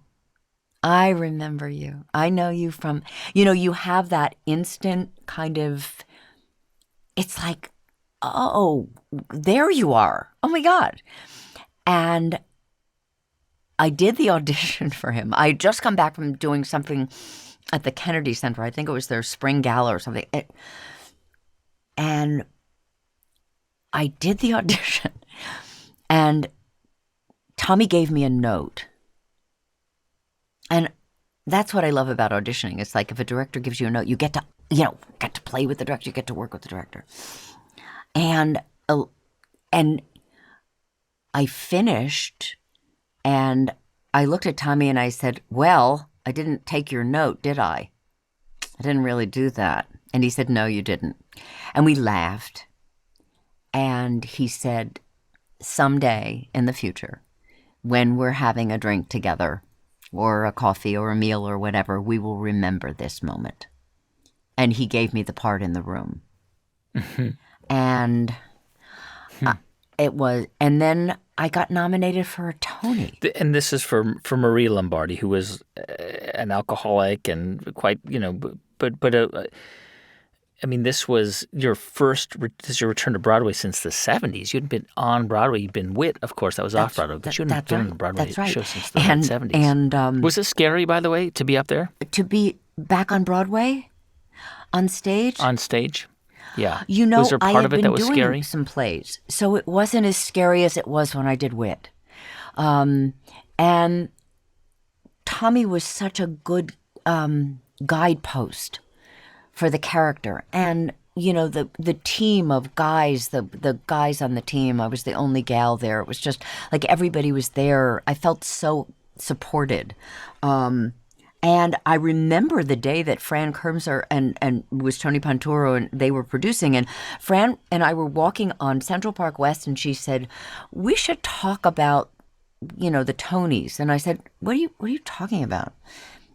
I remember you. I know you from," you have that instant kind of, it's like, "Oh, there you are. Oh my God." And I did the audition for him. I had just come back from doing something at the Kennedy Center. I think it was their spring gala or something. And I did the audition. And Tommy gave me a note. And that's what I love about auditioning. It's like if a director gives you a note, you get to play with the director, you get to work with the director. And I finished, and I looked at Tommy and I said, "Well, I didn't take your note, did I? I didn't really do that." And he said, "No, you didn't." And we laughed. And he said, "Someday in the future, when we're having a drink together, or a coffee or a meal or whatever, we will remember this moment." And he gave me the part in the room. And it was, and then I got nominated for a Tony. And this is for Marie Lombardi, who was an alcoholic and quite, I mean, this was your your return to Broadway since the 70s. You'd been on Broadway. You'd been Wit, of course. That was off Broadway. But you hadn't been on the Broadway show since the 70s. And was it scary, by the way, to be up there? To be back on Broadway? On stage? On stage? Yeah. Was there part of it that was scary? I had been doing some plays, so it wasn't as scary as it was when I did Wit. And Tommy was such a good guidepost for the character. And, the team of guys, the guys on the team, I was the only gal there. It was just like everybody was there. I felt so supported. And I remember the day that Fran Kermser and was Tony Panturo and they were producing, and Fran and I were walking on Central Park West, and she said, "We should talk about, the Tonys." And I said, what are you talking about?"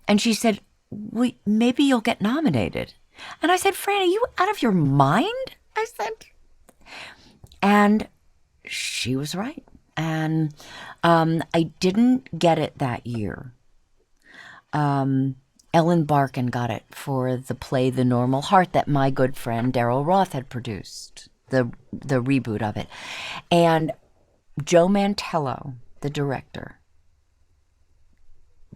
And she said, "Maybe you'll get nominated." And I said, "Fran, are you out of your mind?" I said. And she was right. And I didn't get it that year. Ellen Barkin got it for the play The Normal Heart that my good friend Daryl Roth had produced, the reboot of it. And Joe Mantello, the director,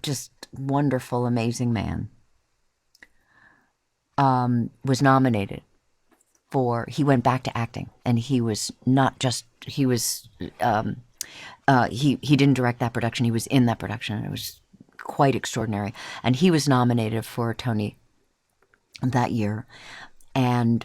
just wonderful, amazing man, was nominated for, he went back to acting, and he was not just, he was, he didn't direct that production, he was in that production, and it was quite extraordinary. And he was nominated for a Tony that year. And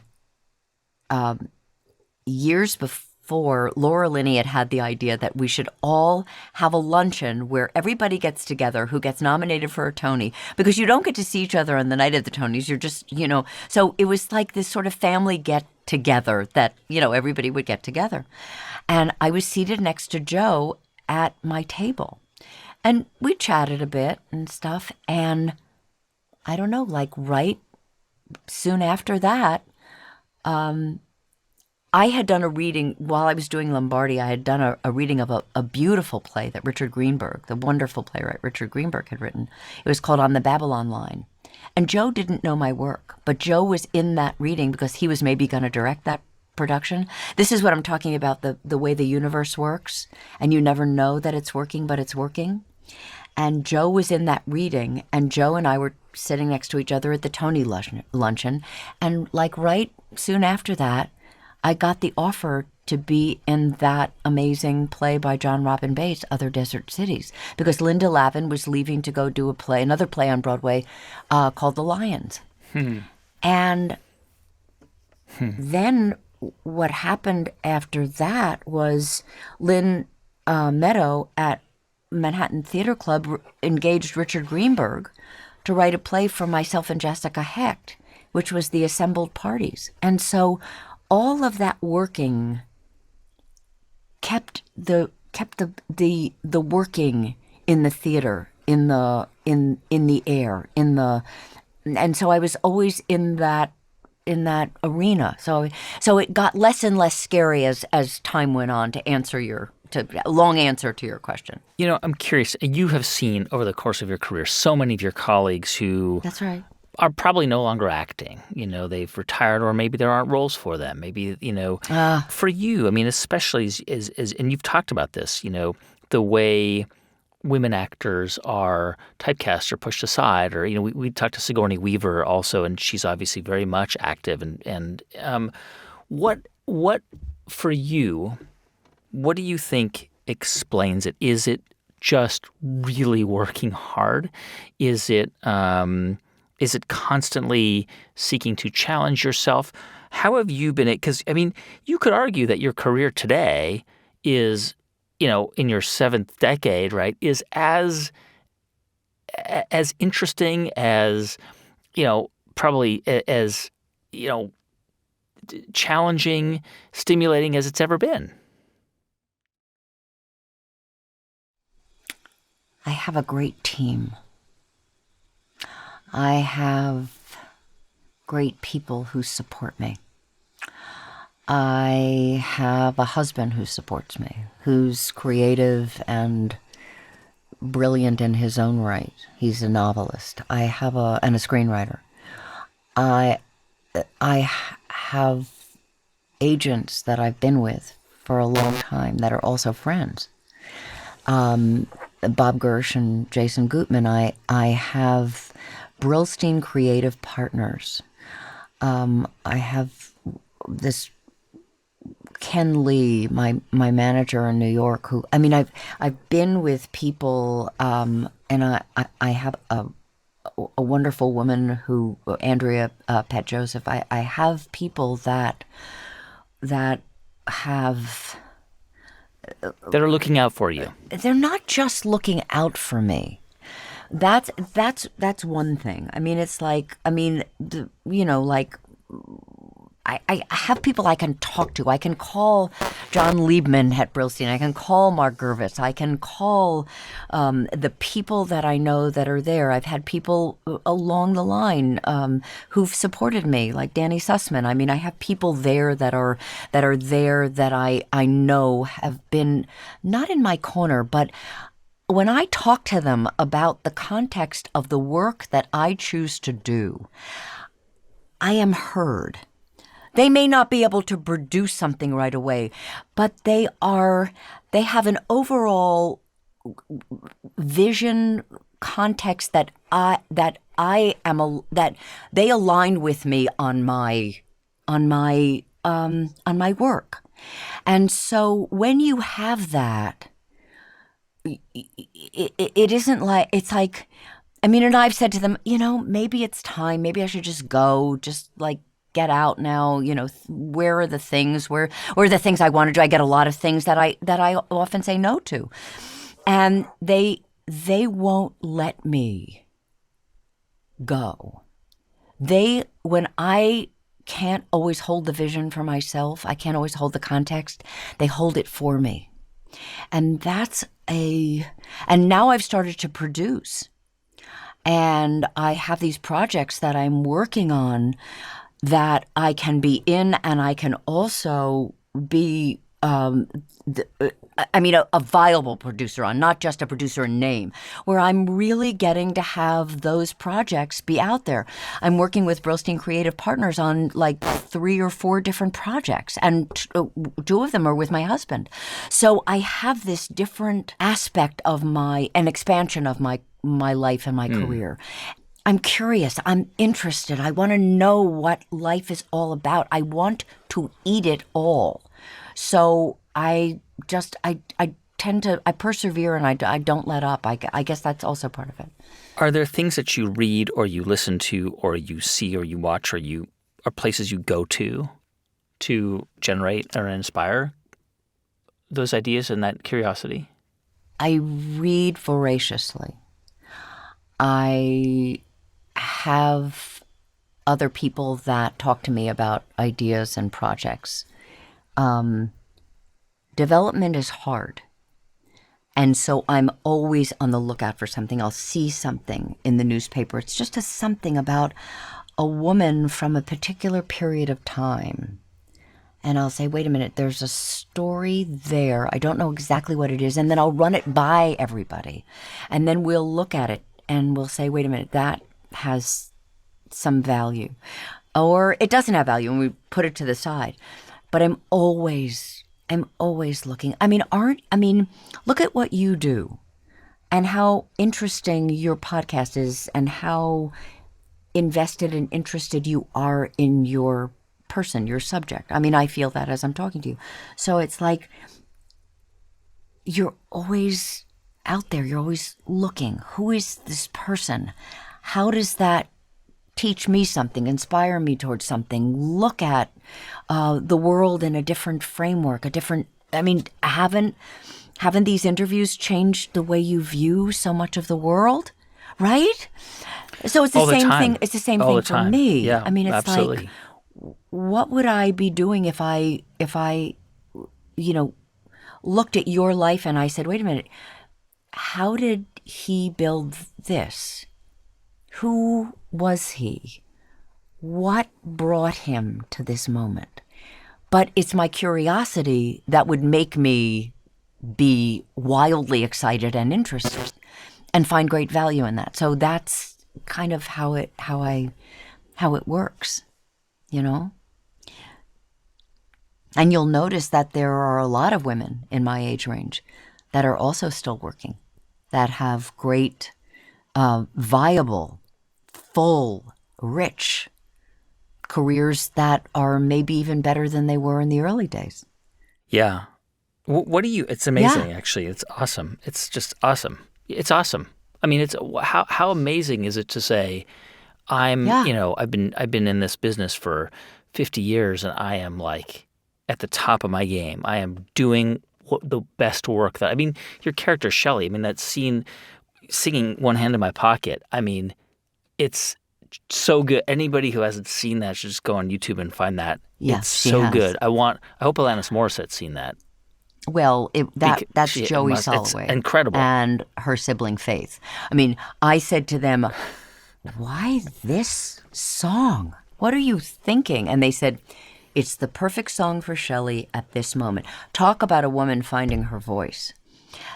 years before, Laura Linney had the idea that we should all have a luncheon where everybody gets together who gets nominated for a Tony, because you don't get to see each other on the night of the Tonys. You're just, so it was like this sort of family get together that, everybody would get together. And I was seated next to Joe at my table. And we chatted a bit and stuff. And I don't know, like right soon after that, I had done a reading while I was doing Lombardi. I had done a reading of a beautiful play that Richard Greenberg, the wonderful playwright Richard Greenberg, had written. It was called On the Babylon Line. And Joe didn't know my work, but Joe was in that reading because he was maybe going to direct that production. This is what I'm talking about, the way the universe works, and you never know that it's working, but it's working. And Joe was in that reading, and Joe and I were sitting next to each other at the Tony luncheon. And like right soon after that, I got the offer to be in that amazing play by John Robin Bates, Other Desert Cities, because Linda Lavin was leaving to go do another play on Broadway called The Lions. And then what happened after that was Lynn Meadow at Manhattan Theater Club engaged Richard Greenberg to write a play for myself and Jessica Hecht, which was The Assembled Parties. And so all of that working kept the working in the theater, in the air, and so I was always in that arena. So it got less and less scary as time went on, to answer your long answer to your question. I'm curious. You have seen over the course of your career so many of your colleagues who That's right. are probably no longer acting. They've retired, or maybe there aren't roles for them. Maybe, for you, especially as and you've talked about this, the way women actors are typecast or pushed aside, or, we talked to Sigourney Weaver also, and she's obviously very much active. And what for you, what do you think explains it? Is it just really working hard? Is it constantly seeking to challenge yourself? How have you been? Because, you could argue that your career today is, in your seventh decade, right, is as interesting as, probably as, challenging, stimulating as it's ever been. I have a great team. I have great people who support me. I have a husband who supports me, who's creative and brilliant in his own right. He's a novelist. I have and a screenwriter. I have agents that I've been with for a long time that are also friends. Bob Gersh and Jason Gutman. I have Brillstein Creative Partners. I have this Ken Lee, my manager in New York, who, I've been with people, and I have a wonderful woman who, Andrea Pett Joseph. I have people that have... that are looking out for you. They're not just looking out for me. That's one thing. It's like, like I have people I can talk to. I can call John Liebman at Brillstein. I can call Mark Gervitz. I can call the people that I know that are there. I've had people along the line who've supported me, like Danny Sussman. I mean, I have people there that are there that I know have been not in my corner, but when I talk to them about the context of the work that I choose to do, I am heard. They may not be able to produce something right away, but they have an overall vision context that they align with me on my work. And so when you have that, it isn't like, it's like, I mean, and I've said to them, maybe it's time, maybe I should just go, just like get out now, where are the things, where are the things I want to do? I get a lot of things that I often say no to. And they won't let me go. When I can't always hold the vision for myself, I can't always hold the context, they hold it for me. And and now I've started to produce. And I have these projects that I'm working on that I can be in, and I can also be, a viable producer on, not just a producer in name, where I'm really getting to have those projects be out there. I'm working with Brillstein Creative Partners on like 3 or 4 different projects, and 2 of them are with my husband. So I have this different aspect of an expansion of my life and my career. I'm curious. I'm interested. I want to know what life is all about. I want to eat it all. So I persevere, and I don't let up. I guess that's also part of it. Are there things that you read or you listen to or you see or you watch or places you go to generate or inspire those ideas and that curiosity? I read voraciously. I have other people that talk to me about ideas and projects. Development is hard. And so I'm always on the lookout for something. I'll see something in the newspaper. It's just something about a woman from a particular period of time. And I'll say, wait a minute, there's a story there. I don't know exactly what it is. And then I'll run it by everybody. And then we'll look at it and we'll say, wait a minute, that has some value. Or it doesn't have value, and we put it to the side. But I'm always looking. I mean, look at what you do and how interesting your podcast is and how invested and interested you are in your person, your subject. I mean, I feel that as I'm talking to you. So it's like you're always out there. You're always looking. Who is this person? How does that teach me something, inspire me towards something, look at the world in a different framework, haven't these interviews changed the way you view so much of the world? Right? So it's the same thing. It's the same thing for me. Yeah, I mean, it's absolutely. Like, what would I be doing if I looked at your life and I said, wait a minute, how did he build this? Who was he? What brought him to this moment? But it's my curiosity that would make me be wildly excited and interested and find great value in that. So that's kind of how it works, And you'll notice that there are a lot of women in my age range that are also still working, that have great, viable, full, rich careers that are maybe even better than they were in the early days. Yeah. What do you? It's amazing, actually. It's awesome. It's just awesome. It's awesome. I mean, it's how amazing is it to say, I've been in this business for 50 years and I am like at the top of my game. I am doing the best work your character Shelley, that scene singing One Hand in My Pocket, it's So good. Anybody who hasn't seen that should just go on YouTube and find that. Yes, it's she so has. good. I hope Alanis Morissette's seen that. Well, that's Joey It's Soloway. incredible. And her sibling Faith. I mean, I said to them, why this song? What are you thinking? And they said, it's the perfect song for Shelley at this moment. Talk about a woman finding her voice.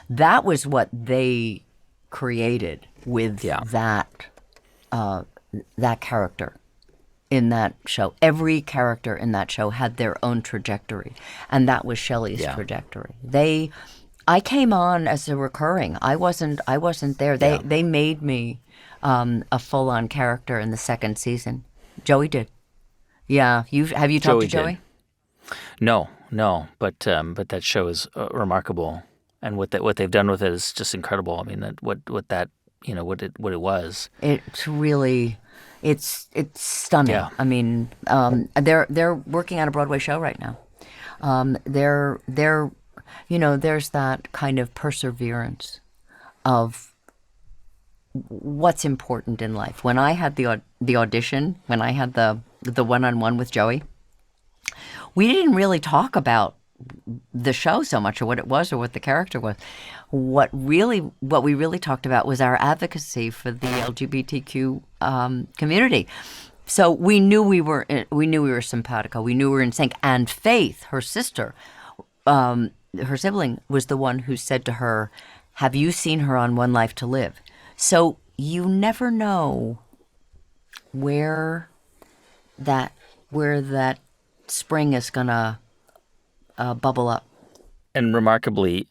That was what they created with that character in that show. Every character in that show had their own trajectory, and that was Shelley's trajectory. I came on as a recurring. I wasn't there. They made me a full-on character in the second season. Joey did. Yeah, have you talked to Joey? No, but that show is remarkable, and what they've done with it is just incredible. I mean, what it was. It's really, it's stunning. Yeah. I mean, they're working on a Broadway show right now. They're there's that kind of perseverance of what's important in life. When I had the audition, when I had the one-on-one with Joey, we didn't really talk about the show so much, or what it was, or what the character was. What we really talked about was our advocacy for the LGBTQ community. So we knew we were simpatico. We knew we were in sync. And Faith, her sister, her sibling, was the one who said to her, "Have you seen her on One Life to Live?" So you never know where that spring is gonna bubble up. And remarkably,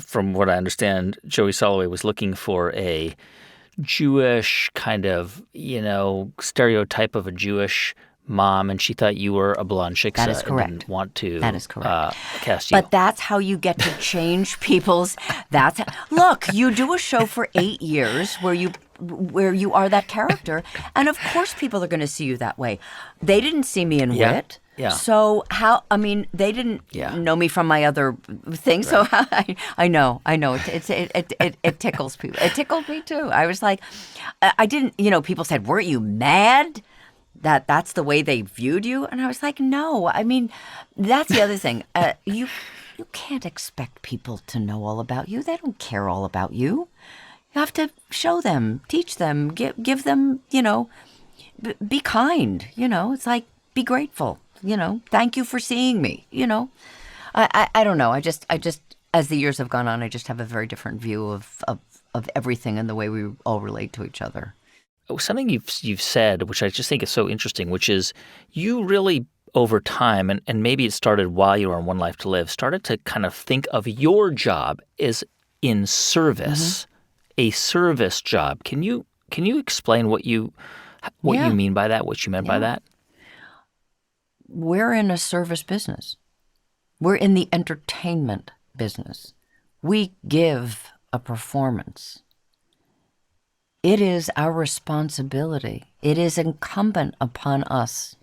from what I understand, Joey Soloway was looking for a Jewish kind of, stereotype of a Jewish mom, and she thought you were a blonde shiksa. That is correct. And didn't want to That is correct. Cast you. But that's how you get to change people's. Look, you do a show for 8 years where you are that character, and of course people are going to see you that way. They didn't see me in Wit. Yeah. So they didn't know me from my other things. Right. So I know. It tickles people. It tickled me too. I was like, I didn't. People said, "Weren't you mad that that's the way they viewed you?" And I was like, no. I mean, that's the other thing. You can't expect people to know all about you. They don't care all about you. You have to show them, teach them, give them. Be kind. It's like, be grateful. Thank you for seeing me. I don't know. I just as the years have gone on, I just have a very different view of everything and the way we all relate to each other. Something you've said, which I just think is so interesting, which is you really over time, and maybe it started while you were on One Life to Live, started to kind of think of your job as in service, a service job. Can you explain what you mean by that? What you meant by that? We're in a service business. We're in the entertainment business. We give a performance. It is our responsibility. It is incumbent upon us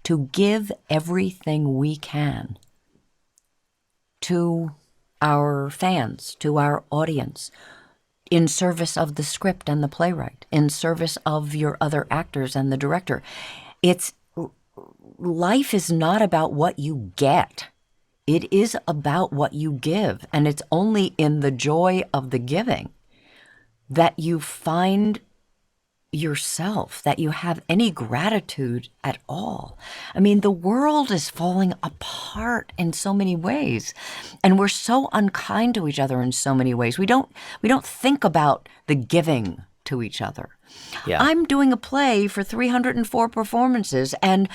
to give everything we can to our fans, to our audience, in service of the script and the playwright, in service of your other actors and the director. Life is not about what you get. It is about what you give. And it's only in the joy of the giving that you find yourself, that you have any gratitude at all. I mean, the world is falling apart in so many ways, and we're so unkind to each other in so many ways. We don't think about the giving to each other. Yeah. I'm doing a play for 304 performances, and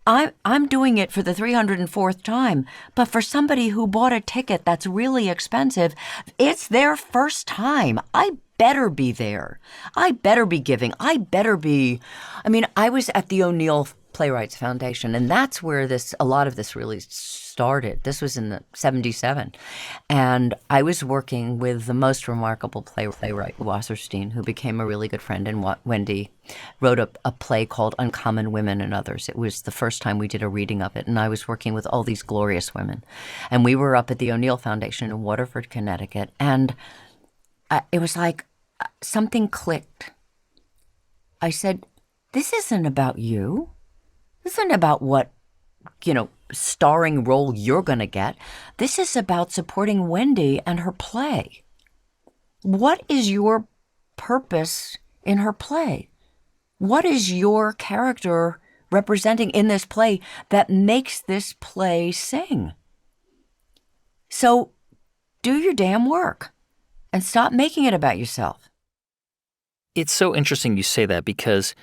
I'm doing it for the 304th time, but for somebody who bought a ticket that's really expensive, it's their first time. I better be there. I better be giving. I was at the O'Neill Playwrights Foundation, and that's where a lot of this really started. This was in the 77. And I was working with the most remarkable playwright, Wasserstein, who became a really good friend, and Wendy wrote a play called Uncommon Women and Others. It was the first time we did a reading of it, and I was working with all these glorious women. And we were up at the O'Neill Foundation in Waterford, Connecticut, and it was like something clicked. I said, this isn't about you. This isn't about what, starring role you're going to get. This is about supporting Wendy and her play. What is your purpose in her play? What is your character representing in this play that makes this play sing? So do your damn work and stop making it about yourself. It's so interesting you say that, because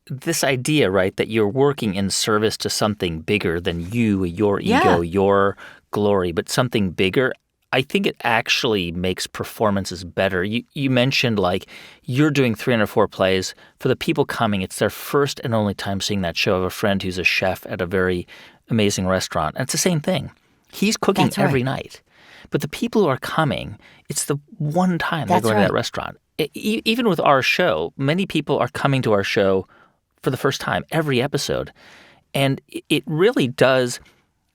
this idea, right, that you're working in service to something bigger than you, your ego, your glory, but something bigger, I think it actually makes performances better. You mentioned, like, you're doing 304 plays. For the people coming, it's their first and only time seeing that show. I have a friend who's a chef at a very amazing restaurant, and it's the same thing. He's cooking every night. But the people who are coming, it's the one time they're going to that restaurant. Even with our show, many people are coming to our show for the first time every episode. And it really does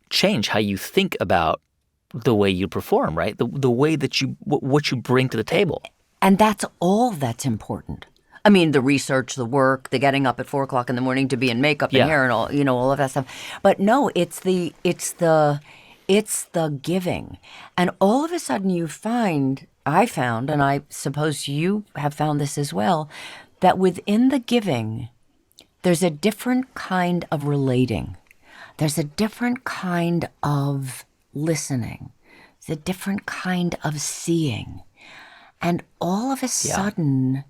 change how you think about the way you perform, right? The way that what you bring to the table. And that's all that's important. I mean, the research, the work, the getting up at 4 o'clock in the morning to be in makeup and hair and all of that stuff. But no, it's the giving. And all of a sudden I found, and I suppose you have found this as well, that within the giving, there's a different kind of relating. There's a different kind of listening. There's a different kind of seeing. And all of a sudden,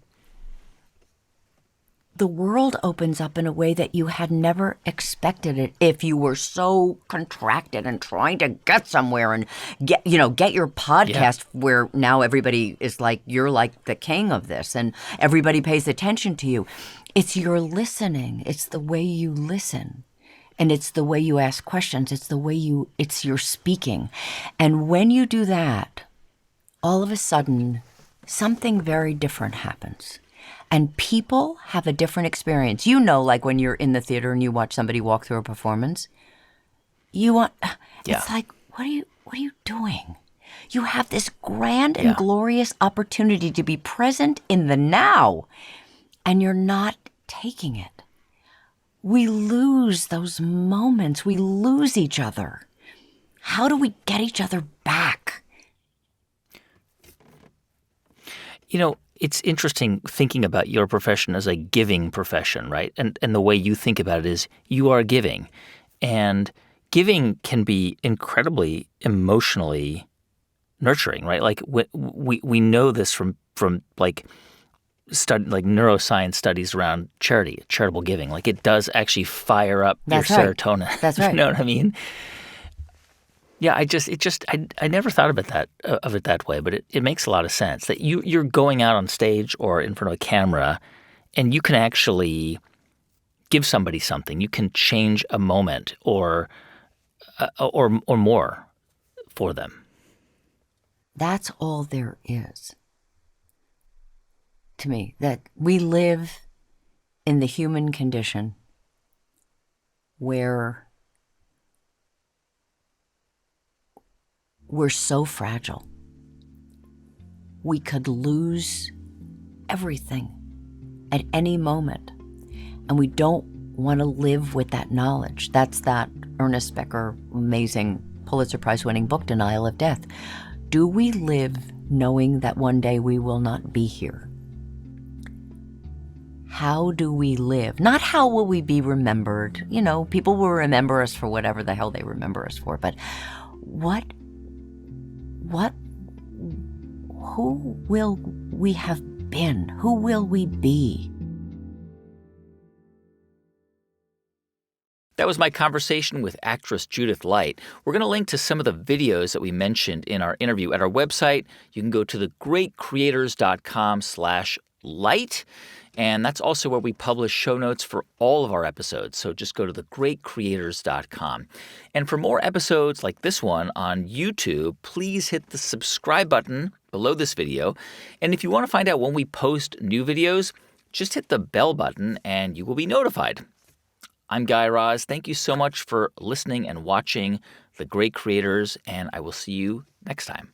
the world opens up in a way that you had never expected it if you were so contracted and trying to get somewhere and get your podcast where now everybody is like, you're like the king of this and everybody pays attention to you. It's your listening. It's the way you listen. And it's the way you ask questions. It's your speaking. And when you do that, all of a sudden, something very different happens. And people have a different experience. Like when you're in the theater and you watch somebody walk through a performance, it's like, what are you doing? You have this grand and glorious opportunity to be present in the now, and you're not taking it. We lose those moments. We lose each other. How do we get each other back? It's interesting thinking about your profession as a giving profession, right? And the way you think about it is you are giving. And giving can be incredibly emotionally nurturing, right? Like we know this from neuroscience studies around charitable giving. Like it does actually fire up your serotonin. That's right. You know what I mean? Yeah, I never thought of it that way, but it makes a lot of sense that you're going out on stage or in front of a camera, and you can actually give somebody something. You can change a moment or more for them. That's all there is. To me, that we live in the human condition where we're so fragile. We could lose everything at any moment, and we don't want to live with that knowledge. That's that Ernest Becker amazing Pulitzer Prize-winning book, Denial of Death. Do we live knowing that one day we will not be here? How do we live? Not how will we be remembered. People will remember us for whatever the hell they remember us for, but who will we have been? Who will we be? That was my conversation with actress Judith Light. We're going to link to some of the videos that we mentioned in our interview at our website. You can go to thegreatcreators.com/light. And that's also where we publish show notes for all of our episodes. So just go to thegreatcreators.com. And for more episodes like this one on YouTube, please hit the subscribe button below this video. And if you want to find out when we post new videos, just hit the bell button and you will be notified. I'm Guy Raz. Thank you so much for listening and watching The Great Creators, and I will see you next time.